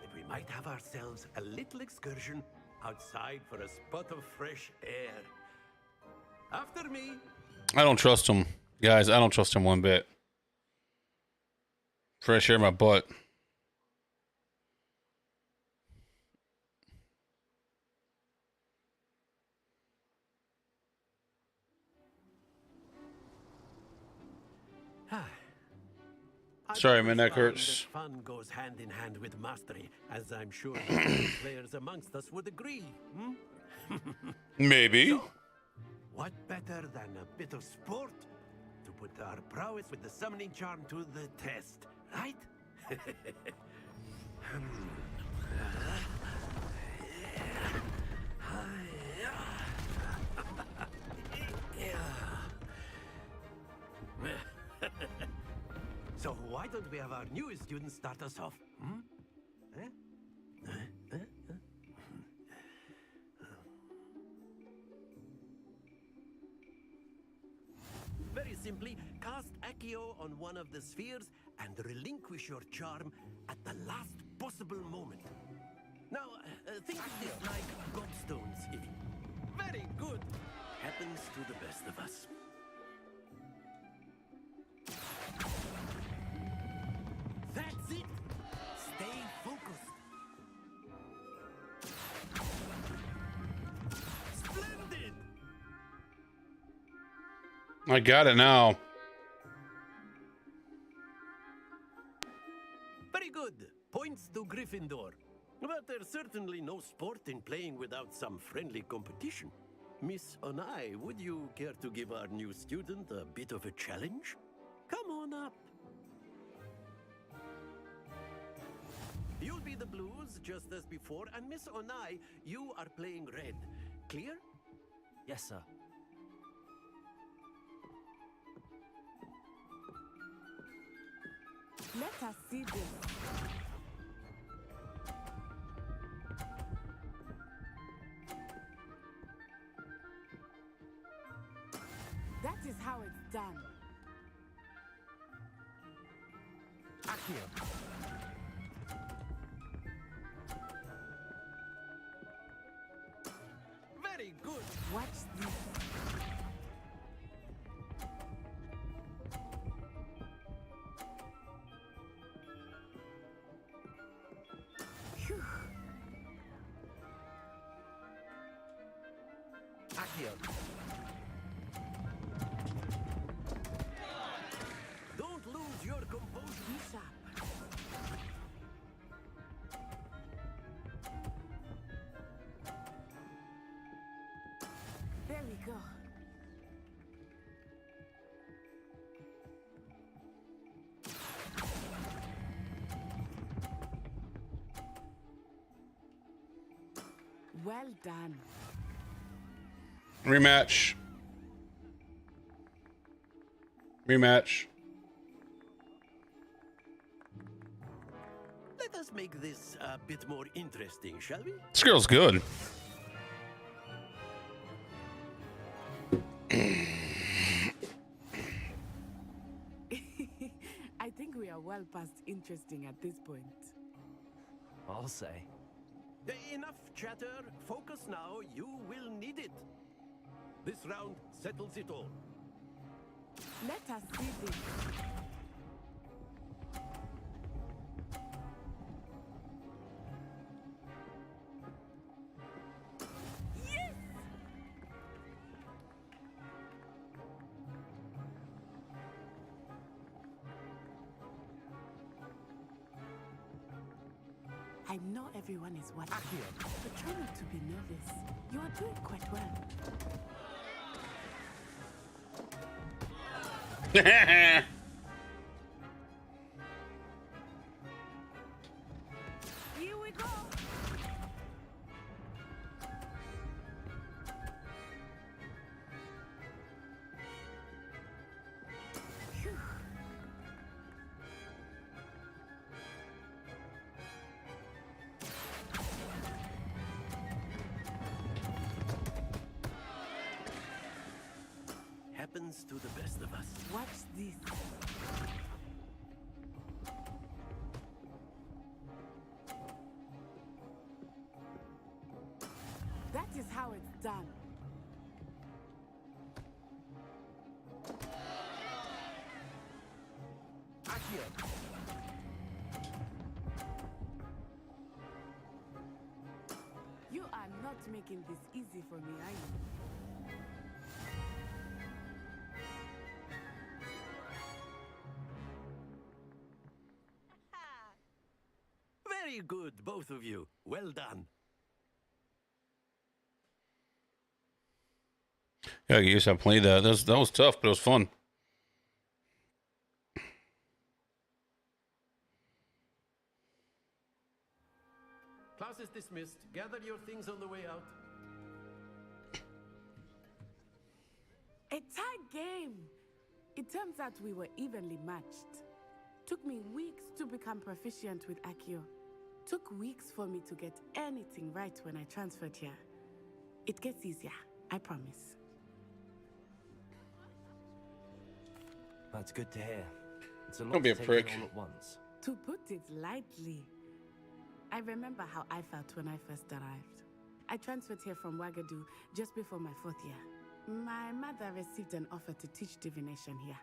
that we might have ourselves a little excursion outside for a spot of fresh air. After me. I don't trust him. Guys, I don't trust him one bit. Fresh air in my butt. Sorry, my neck hurts. Fun goes hand in hand with mastery, as I'm sure the players amongst us would agree. Maybe. So, what better than a bit of sport to put our prowess with the summoning charm to the test, right? So why don't we have our newest student start us off? Very simply, cast Accio on one of the spheres and relinquish your charm at the last possible moment. Now, think of this like gobstones. Very good. Happens to the best of us. That's it. Stay focused. Splendid. I got it now. Very good. Points to Gryffindor. But there's certainly no sport in playing without some friendly competition. Miss Onai, would you care to give our new student a bit of a challenge? Come on up. You'll be the blues, just as before, and Miss Onai, you are playing red. Clear? Yes, sir. Let us see this. That is how it's done. Accio. Very good. Watch this. Accio. Don't lose your composure. Be sharp. There we go. Well done. Rematch. Rematch. Let us make this a bit more interesting, shall we? This girl's good. I think we are well past interesting at this point. I'll say. Enough chatter. Focus now. You will need it. This round settles it all. Let us see this. Yes! I know everyone is watching, but try not to be nervous. You are doing quite well. Here we go. Phew. Happens to the best of us. Watch this. That is how it's done. Accio. You are not making this easy for me, are you? Very good, both of you. Well done. Yeah, I guess I played that. That was tough, but it was fun. Class is dismissed. Gather your things on the way out. A tied game. It turns out we were evenly matched. Took me weeks to become proficient with Accio. Took weeks for me to get anything right when I transferred here. It gets easier, I promise. That's good to hear. It's a lot Don't be to a take prick. in all at once. To put it lightly, I remember how I felt when I first arrived. I transferred here from Wagadu just before my 4th year. My mother received an offer to teach divination here.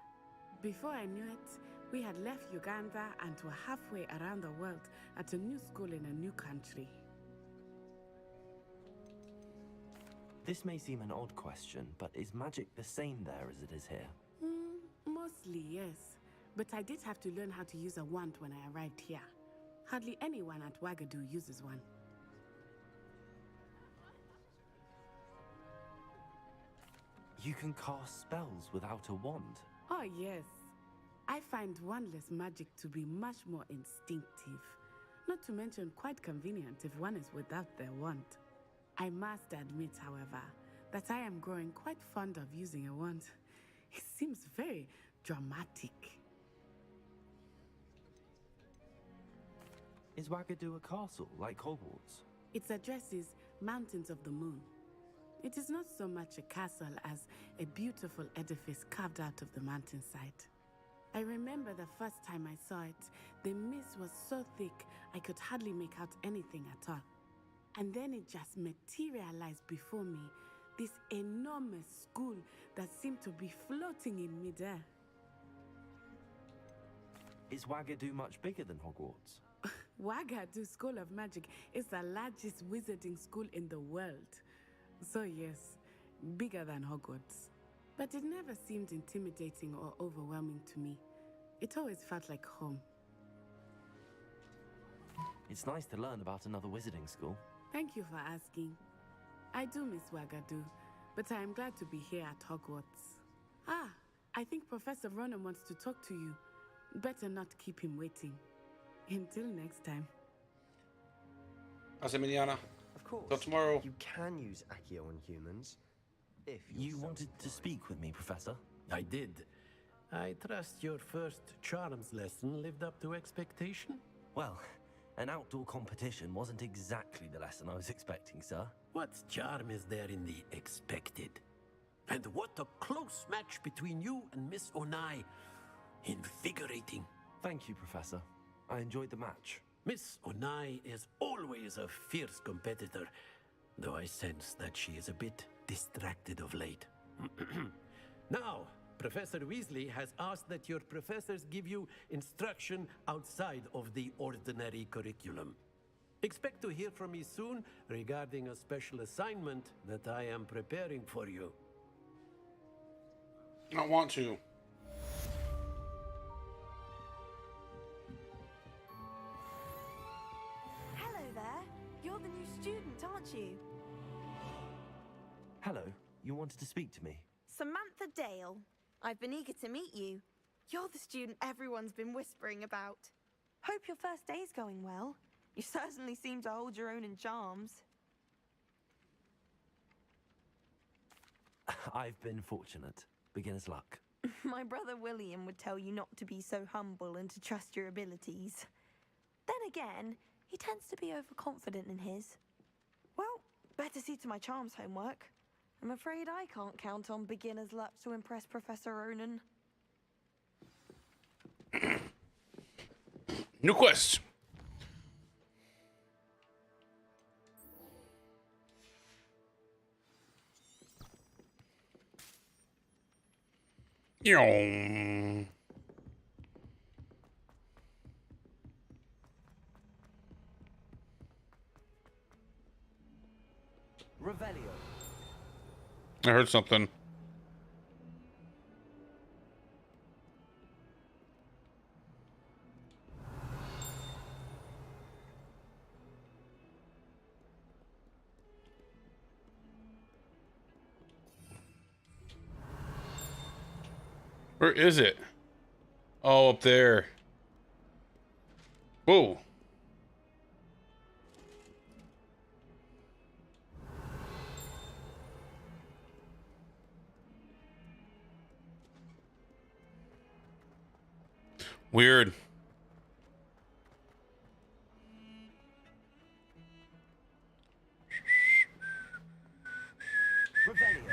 Before I knew it, we had left Uganda and were halfway around the world at a new school in a new country. This may seem an odd question, but is magic the same there as it is here? Mostly, yes. But I did have to learn how to use a wand when I arrived here. Hardly anyone at Wagadu uses one. You can cast spells without a wand. Oh, yes. I find wandless magic to be much more instinctive. Not to mention quite convenient if one is without their wand. I must admit, however, that I am growing quite fond of using a wand. It seems very dramatic. Is Wagadu a castle, like Hogwarts? Its address is Mountains of the Moon. It is not so much a castle as a beautiful edifice carved out of the mountainside. I remember the first time I saw it, the mist was so thick I could hardly make out anything at all. And then it just materialized before me, this enormous school that seemed to be floating in midair. Is Wagadu much bigger than Hogwarts? Wagadu School of Magic is the largest wizarding school in the world. So yes, bigger than Hogwarts. But it never seemed intimidating or overwhelming to me. It always felt like home. It's nice to learn about another wizarding school. Thank you for asking. I do miss Wagadu, but I am glad to be here at Hogwarts. Ah, I think Professor Ronan wants to talk to you. Better not keep him waiting. Until next time. How's it, Emiliana? Of course. Till tomorrow. You can use Accio on humans. If You wanted to speak with me, Professor? I did. I trust your first charms lesson lived up to expectation? Well, an outdoor competition wasn't exactly the lesson I was expecting, sir. What charm is there in the expected? And what a close match between you and Miss Onai. Invigorating. Thank you, Professor. I enjoyed the match. Miss Onai is always a fierce competitor, though I sense that she is a bit distracted of late. Now, Professor Weasley has asked that your professors give you instruction outside of the ordinary curriculum. Expect to hear from me soon regarding a special assignment that I am preparing for you. I want to. Hello there. You're the new student, aren't you? Hello, you wanted to speak to me? Samantha Dale. I've been eager to meet you. You're the student everyone's been whispering about. Hope your first day's going well. You certainly seem to hold your own in charms. I've been fortunate. Beginner's luck. My brother William would tell you not to be so humble and to trust your abilities. Then again, he tends to be overconfident in his. Well, better see to my charms homework. I'm afraid I can't count on beginner's luck to impress Professor Ronan. New quest. Revelio. I heard something. Where is it? Oh, up there. Whoa. Weird. Revelio.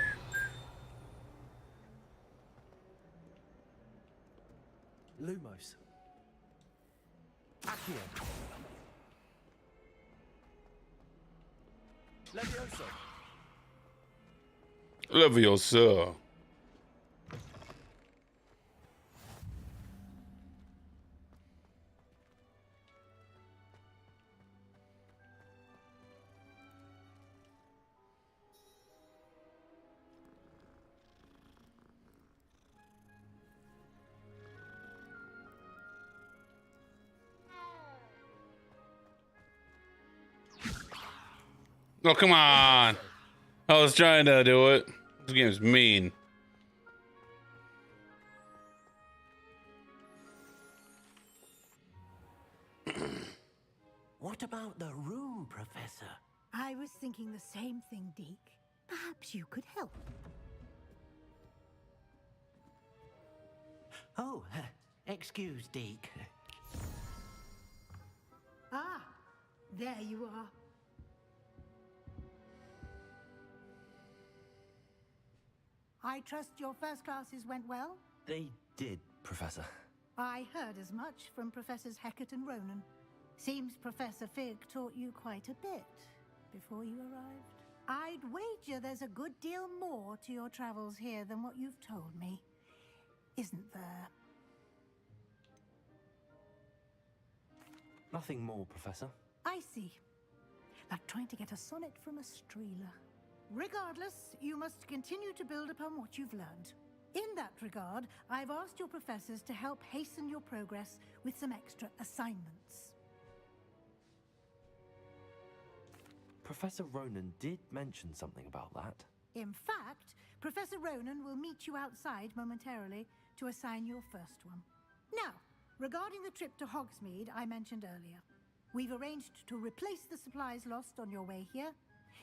Lumos. Accio. Levioso. Leviosa. Oh, come on. I was trying to do it. This game's mean. What about the room, Professor? I was thinking the same thing, Deke. Perhaps you could help. Oh, excuse, Deke. Ah, there you are. I trust your first classes went well? They did, Professor. I heard as much from Professors Hecat and Ronan. Seems Professor Fig taught you quite a bit before you arrived. I'd wager there's a good deal more to your travels here than what you've told me. Isn't there? Nothing more, Professor. I see. Like trying to get a sonnet from a streeler. Regardless, you must continue to build upon what you've learned. In that regard, I've asked your professors to help hasten your progress with some extra assignments. Professor Ronan did mention something about that. In fact, Professor Ronan will meet you outside momentarily to assign your first one. Now, regarding the trip to Hogsmeade I mentioned earlier, we've arranged to replace the supplies lost on your way here,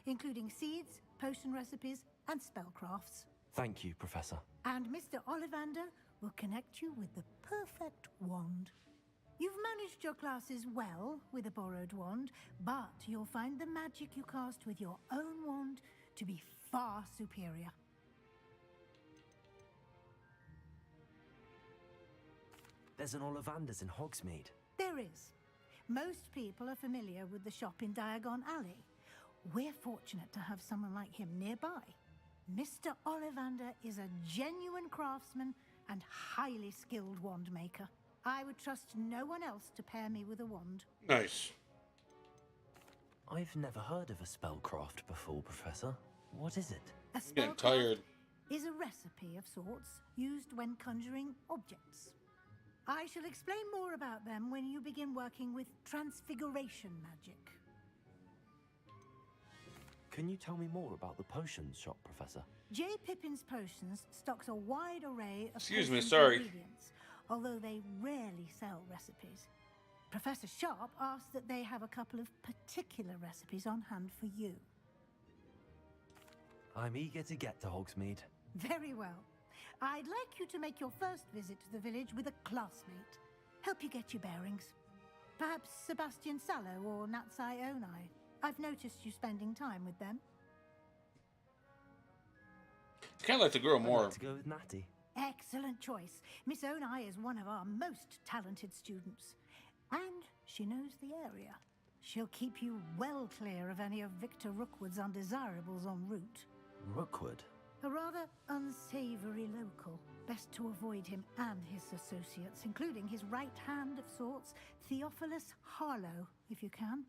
including seeds, potion recipes, and spellcrafts. Thank you, Professor. And Mr. Ollivander will connect you with the perfect wand. You've managed your classes well with a borrowed wand, but you'll find the magic you cast with your own wand to be far superior. There's an Ollivander's in Hogsmeade. There is. Most people are familiar with the shop in Diagon Alley. We're fortunate to have someone like him nearby. Mr. Ollivander is a genuine craftsman and highly skilled wand maker. I would trust no one else to pair me with a wand. Nice. I've never heard of a spellcraft before, Professor. What is it? A Getting tired. Is a recipe of sorts used when conjuring objects. I shall explain more about them when you begin working with transfiguration magic. Can you tell me more about the potions shop, Professor? J. Pippin's Potions stocks a wide array of Excuse me, potions sorry. ingredients, although they rarely sell recipes. Professor Sharp asked that they have a couple of particular recipes on hand for you. I'm eager to get to Hogsmeade. Very well. I'd like you to make your first visit to the village with a classmate. Help you get your bearings. Perhaps Sebastian Sallow or Natsai Onai. I've noticed you spending time with them. Kind of like the girl more. I'd like to go with Natty. Excellent choice. Miss Onai is one of our most talented students. And she knows the area. She'll keep you well clear of any of Victor Rookwood's undesirables en route. Rookwood? A rather unsavory local. Best to avoid him and his associates, including his right hand of sorts, Theophilus Harlow, if you can.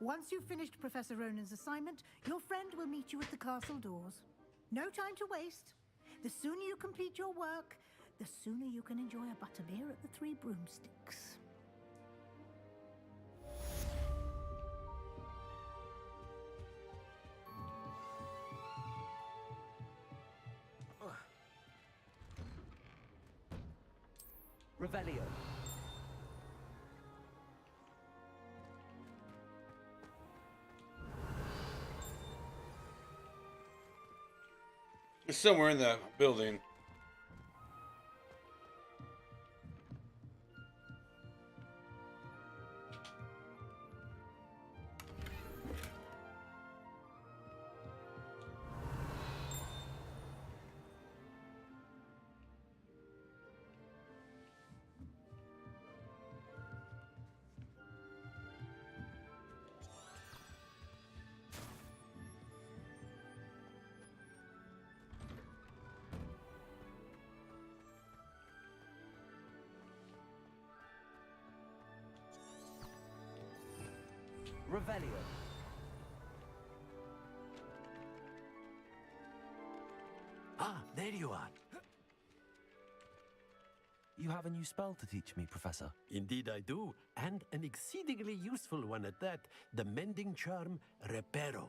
Once you've finished Professor Ronan's assignment, your friend will meet you at the castle doors. No time to waste. The sooner you complete your work, the sooner you can enjoy a butterbeer at the Three Broomsticks. Revelio. It's somewhere in the building. Revelio. Ah, there you are. You have a new spell to teach me, Professor. Indeed I do, and an exceedingly useful one at that. The mending charm Reparo.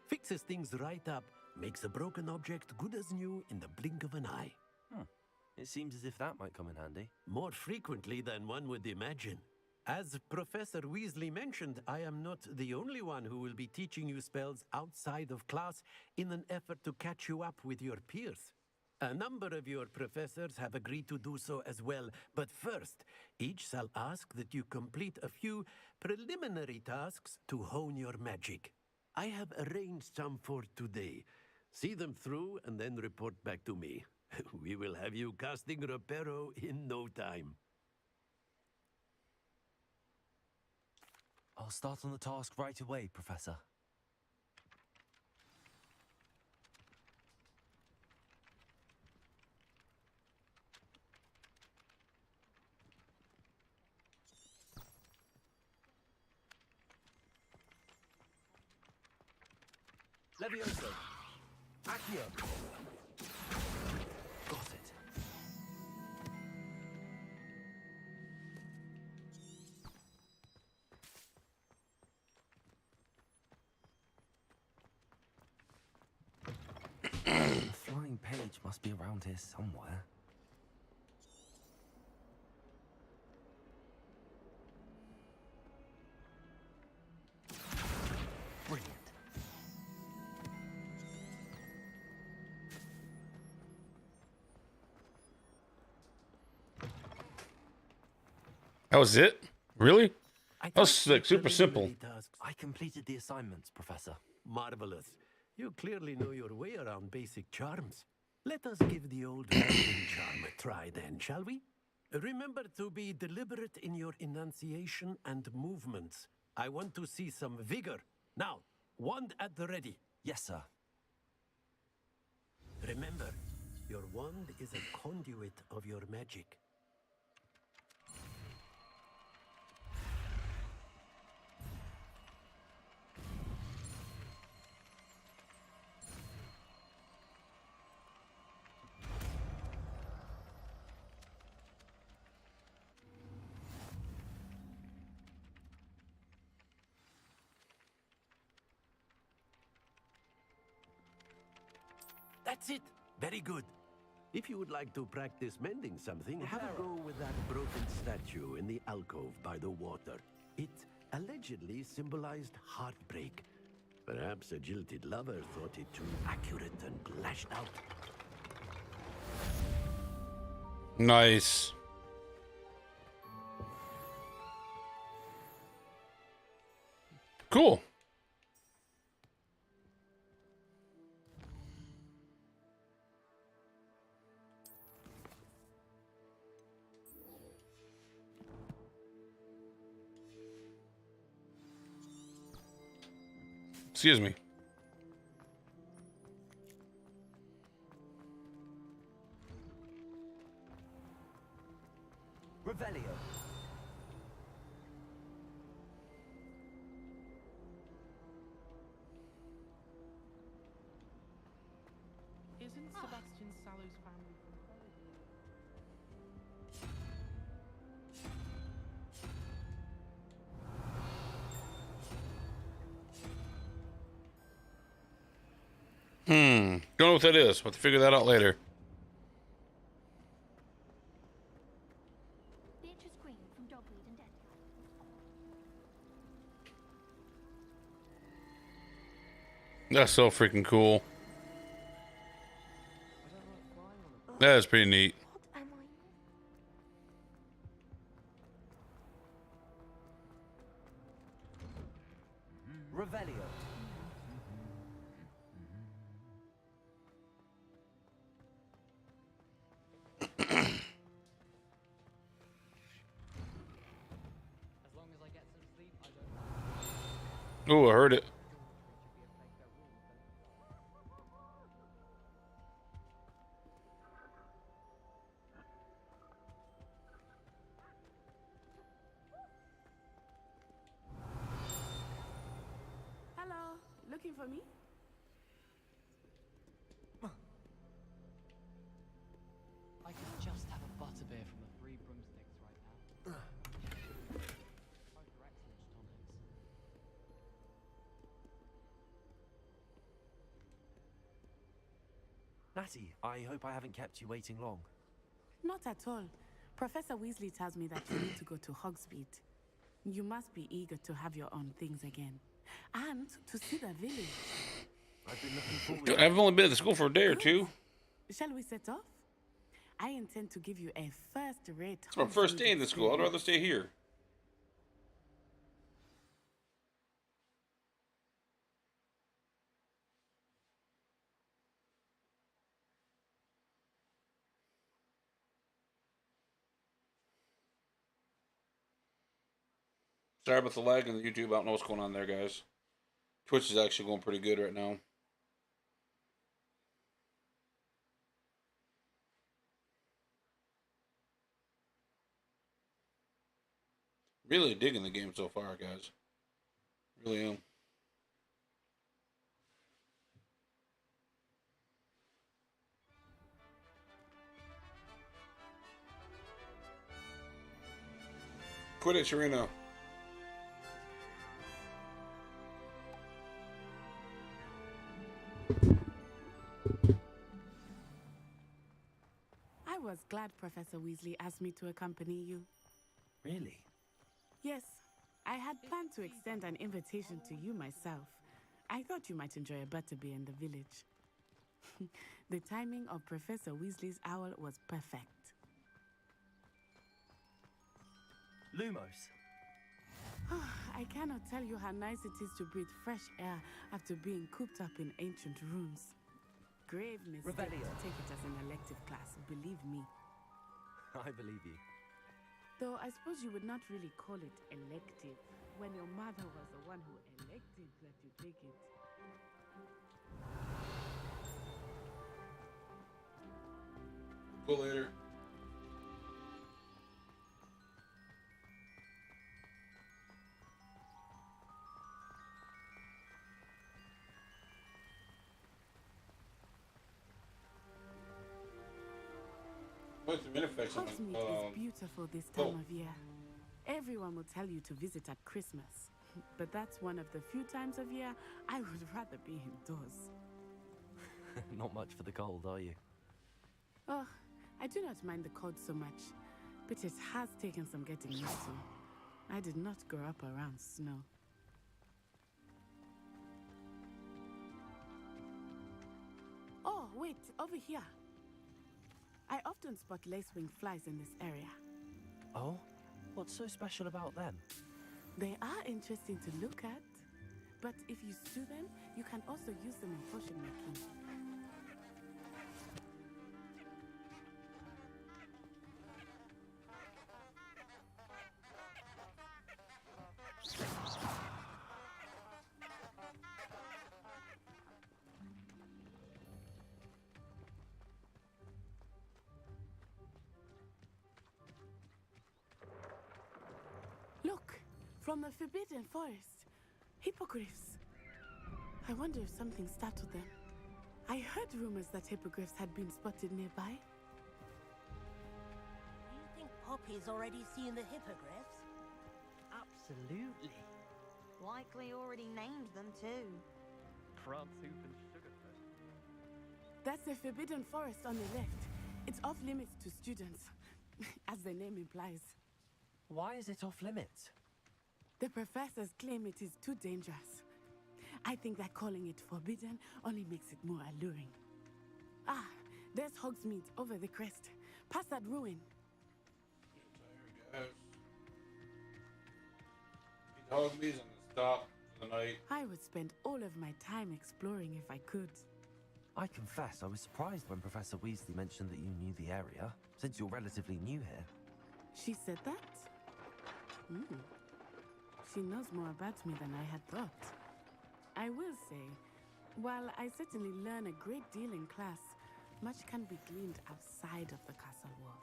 Fixes things right up, makes a broken object good as new in the blink of an eye. It seems as if that might come in handy. More frequently than one would imagine. As Professor Weasley mentioned, I am not the only one who will be teaching you spells outside of class in an effort to catch you up with your peers. A number of your professors have agreed to do so as well, but first, each shall ask that you complete a few preliminary tasks to hone your magic. I have arranged some for today. See them through and then report back to me. We will have you casting Reparo in no time. I'll start on the task right away, Professor. Levioso. Accio. Got it. The flying page must be around here somewhere. Brilliant. That was it? Really? That was thought like super simple. I completed the assignments, Professor. Marvelous. You clearly know your way around basic charms. Let us give the old wanding charm a try then, shall we? Remember to be deliberate in your enunciation and movements. I want to see some vigor. Now, wand at the ready. Yes, sir. Remember, your wand is a conduit of your magic. That's it. Very good. If you would like to practice mending something, have a go with that broken statue in the alcove by the water. It allegedly symbolized heartbreak. Perhaps a jilted lover thought it too accurate and lashed out. Nice. Cool. Excuse me. Revelio. Isn't Sebastian Sallow's family from Don't know what that is. We'll have to figure that out later. Beatrice Green from Dogweed and Dead. That's so freaking cool. That is pretty neat. What am I? Revelio. As long as I get some sleep, I don't. Oh, I heard it. Hello, looking for me? I could just have a butterbeer from the Three Broomsticks right now. Both are excellent tonics. Natty, I hope I haven't kept you waiting long. Not at all. Professor Weasley tells me that you need to go to Hogsmeade. You must be eager to have your own things again. And to see the village. I've been looking forward to it. I've only been at the school for a day or two. Shall we set off? I intend to give you a first-rate. It's my first day in the school. I'd rather stay here. Sorry about the lag in the YouTube. I don't know what's going on there, guys. Twitch is actually going pretty good right now. Really digging the game so far, guys. Really am. Quidditch arena. I was glad Professor Weasley asked me to accompany you. Really? Yes, I had planned to extend an invitation to you myself. I thought you might enjoy a butterbeer in the village. The timing of Professor Weasley's owl was perfect. Lumos. I cannot tell you how nice it is to breathe fresh air after being cooped up in ancient rooms. Grave mistake to take it as an elective class, believe me. I believe you. Though I suppose you would not really call it elective when your mother was the one who elected that you take it. Go later. Hogsmeade is beautiful this time of year. Everyone will tell you to visit at Christmas. But that's one of the few times of year I would rather be indoors. Not much for the cold, are you? Oh, I do not mind the cold so much, but it has taken some getting used to. I did not grow up around snow. Oh, wait, over here. I often spot lacewing flies in this area. Oh? What's so special about them? They are interesting to look at, but if you stew them, you can also use them in potion making. Look, from the Forbidden Forest. Hippogriffs. I wonder if something startled them. I heard rumors that hippogriffs had been spotted nearby. You think Poppy's already seen the hippogriffs? Absolutely. Likely already named them too. Crabtooth and Sugarfoot. That's the Forbidden Forest on the left. It's off limits to students, as the name implies. Why is it off limits? The professors claim it is too dangerous. I think that calling it forbidden only makes it more alluring. Ah, there's Hogsmeade over the crest. Past that ruin. Hogsmeade's on the stop for the night. I would spend all of my time exploring if I could. I confess I was surprised when Professor Weasley mentioned that you knew the area, since you're relatively new here. She said that? She knows more about me than I had thought. I will say, while I certainly learn a great deal in class, much can be gleaned outside of the castle walls.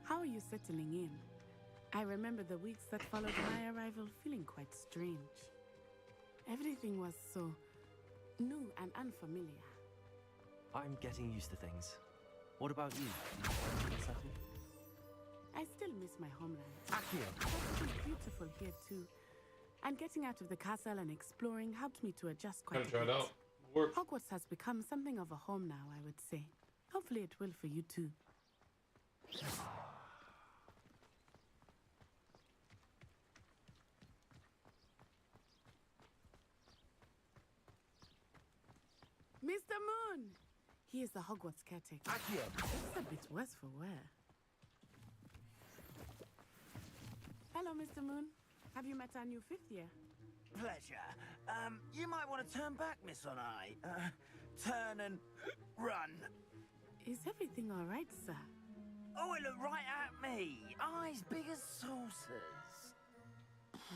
How are you settling in? I remember the weeks that followed my arrival feeling quite strange. Everything was so new and unfamiliar. I'm getting used to things. What about you? Do you feel settled? I still miss my homeland. Accio! It's beautiful here too. And getting out of the castle and exploring helped me to adjust quite a bit. Hogwarts has become something of a home now, I would say. Hopefully it will for you too. Mr. Moon! He is the Hogwarts caretaker. Accio! It's a bit worse for wear. Hello, Mr. Moon. Have you met our new fifth year? Pleasure. You might want to turn back, Miss On Eye. Turn and run. Is everything all right, sir? Oh, it looked right at me. Eyes big as saucers.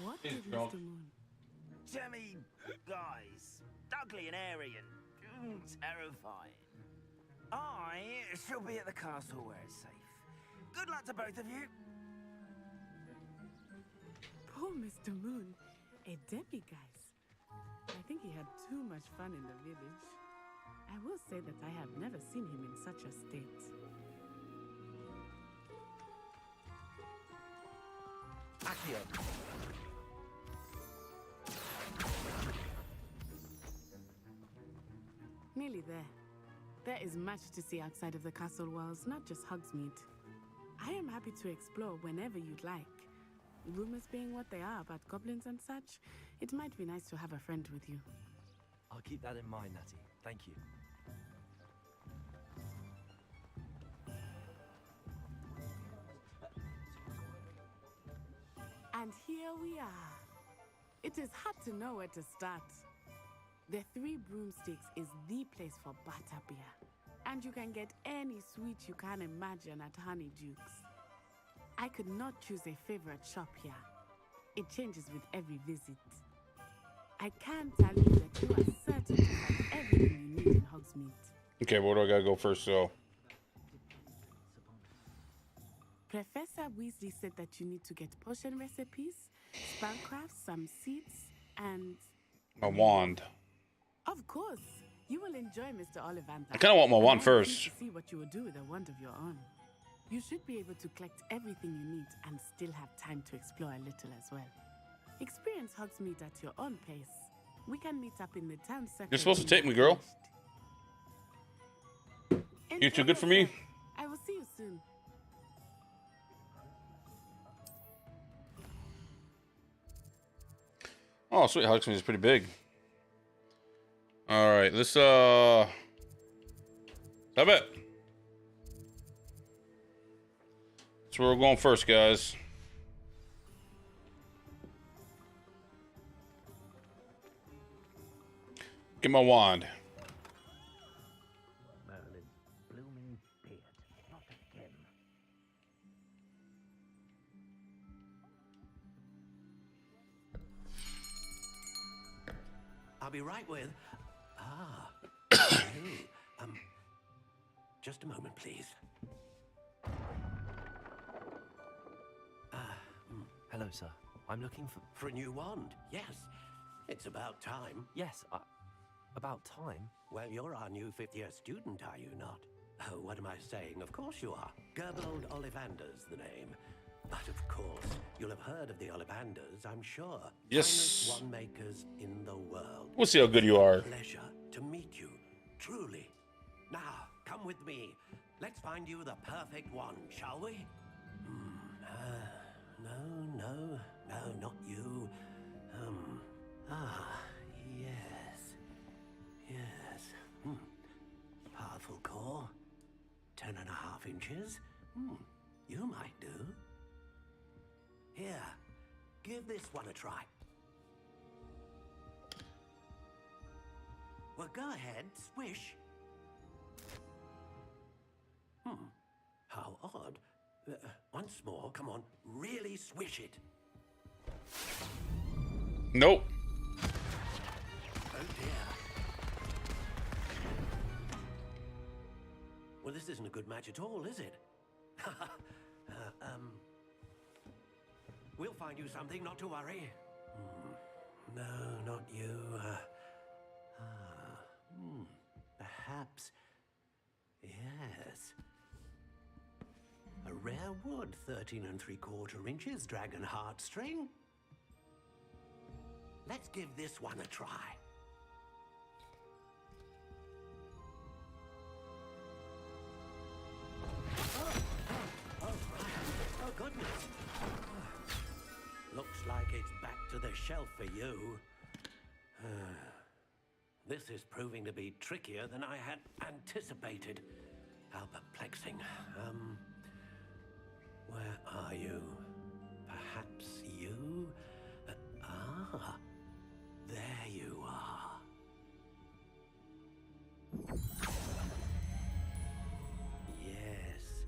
What did Mr. Moon? Jemmy guys. Ugly and airy and terrifying. I shall be at the castle where it's safe. Good luck to both of you. Oh, Mr. Moon, a demiguise. I think he had too much fun in the village. I will say that I have never seen him in such a state. Accio. Nearly there. There is much to see outside of the castle walls, not just Hogsmeade. I am happy to explore whenever you'd like. Rumors being what they are about goblins and such, it might be nice to have a friend with you. I'll keep that in mind, Natty. Thank you. And here we are. It is hard to know where to start. The Three Broomsticks is the place for butterbeer. And you can get any sweet you can imagine at Honeydukes. I could not choose a favorite shop here. It changes with every visit. I can tell you that you are certain to find everything you need in Hogsmeade. Okay, where do I gotta go first, though? Professor Weasley said that you need to get potion recipes, spellcrafts, some seeds, and... My wand. Of course, you will enjoy Mr. Ollivander. I kind of want my wand And first. to see what you will do with a wand of your own. You should be able to collect everything you need and still have time to explore a little as well. Experience Hogsmeade at your own pace. We can meet up in the town center. You're supposed to take me, girl. You too good for me? I will see you soon. Oh, sweet. Hogsmeade is pretty big. All right, let's stop it. That's where we're going first, guys. Get my wand. Merlin's blooming beard. Not again. I'll be right with. Ah. Hello. Just a moment, please. Hello, sir. I'm looking For a new wand, yes. It's about time. Yes, about time? Well, you're our new fifth-year student, are you not? Oh, what am I saying? Of course you are. Gerbold Ollivander's the name. But of course, you'll have heard of the Ollivanders, I'm sure. Yes. Finest wand makers in the world. We'll see how good you are. Pleasure to meet you, truly. Now, come with me. Let's find you the perfect wand, shall we? No, not you. Yes. Powerful core. 10.5 inches. You might do. Here, give this one a try. Well, go ahead, swish. How odd. Once more, come on, really swish it. Nope. Oh dear. Well, this isn't a good match at all, is it? We'll find you something, not to worry. No, not you. Perhaps. Yes. A rare wood, 13 3/4 inches, dragon heartstring. Let's give this one a try. Oh, right. Oh, goodness. Looks like it's back to the shelf for you. This is proving to be trickier than I had anticipated. How perplexing. Where are you? Perhaps you? There you are. Yes,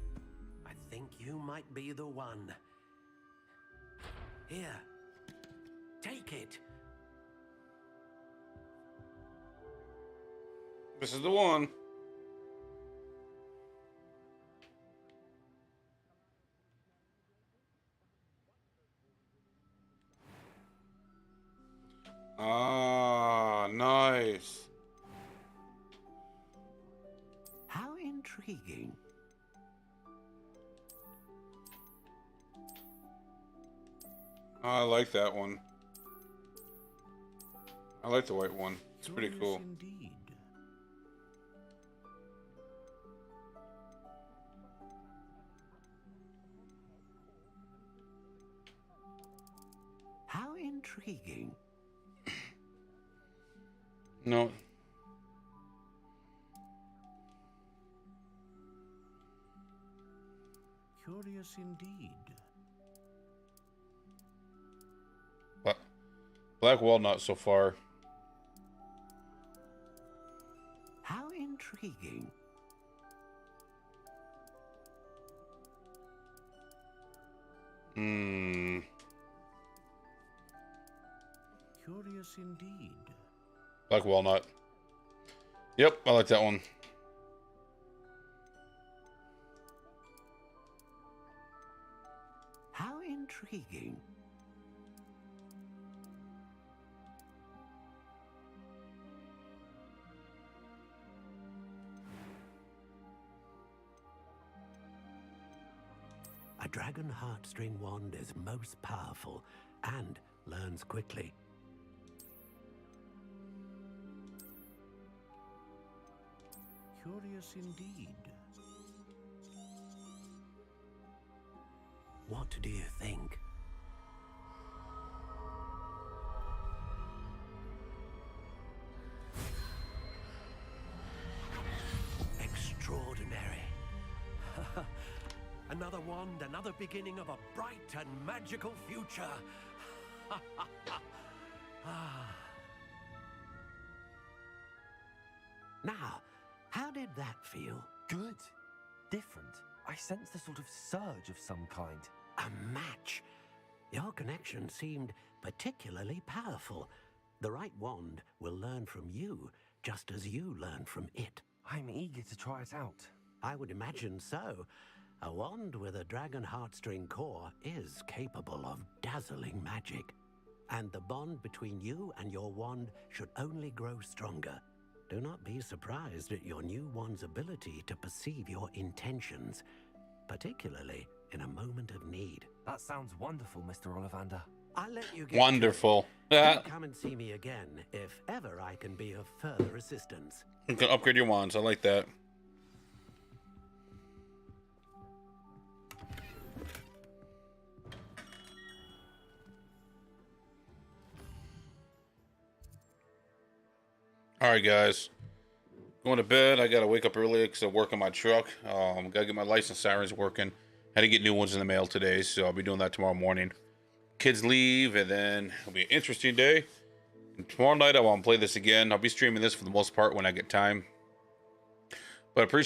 I think you might be the one. Here, take it. This is the one. intriguing. I like that one. I like the white one. It's pretty cool. Indeed. How intriguing. No. Curious indeed. Black walnut so far. How intriguing. Curious indeed. Black walnut. Yep, I like that one. How intriguing. A dragon heartstring wand is most powerful and learns quickly. Curious indeed. What do you think? Extraordinary. Another wand, another beginning of a bright and magical future. Now, how did that feel? Good. Different. I sensed a sort of surge of some kind. A match. Your connection seemed particularly powerful. The right wand will learn from you, just as you learn from it. I'm eager to try it out. I would imagine so. A wand with a dragon heartstring core is capable of dazzling magic. And the bond between you and your wand should only grow stronger. Do not be surprised at your new wand's ability to perceive your intentions, particularly in a moment of need. That sounds wonderful, Mr. Ollivander. I'll let you get Wonderful. to it. Come and see me again if ever I can be of further assistance. You can upgrade your wands. I like that. All right, guys. Going to bed. I got to wake up early because I work on my truck. Got to get my license sirens working. Had to get new ones in the mail today, so I'll be doing that tomorrow morning. Kids leave, and then it'll be an interesting day. And tomorrow night, I want to play this again. I'll be streaming this for the most part when I get time. But I appreciate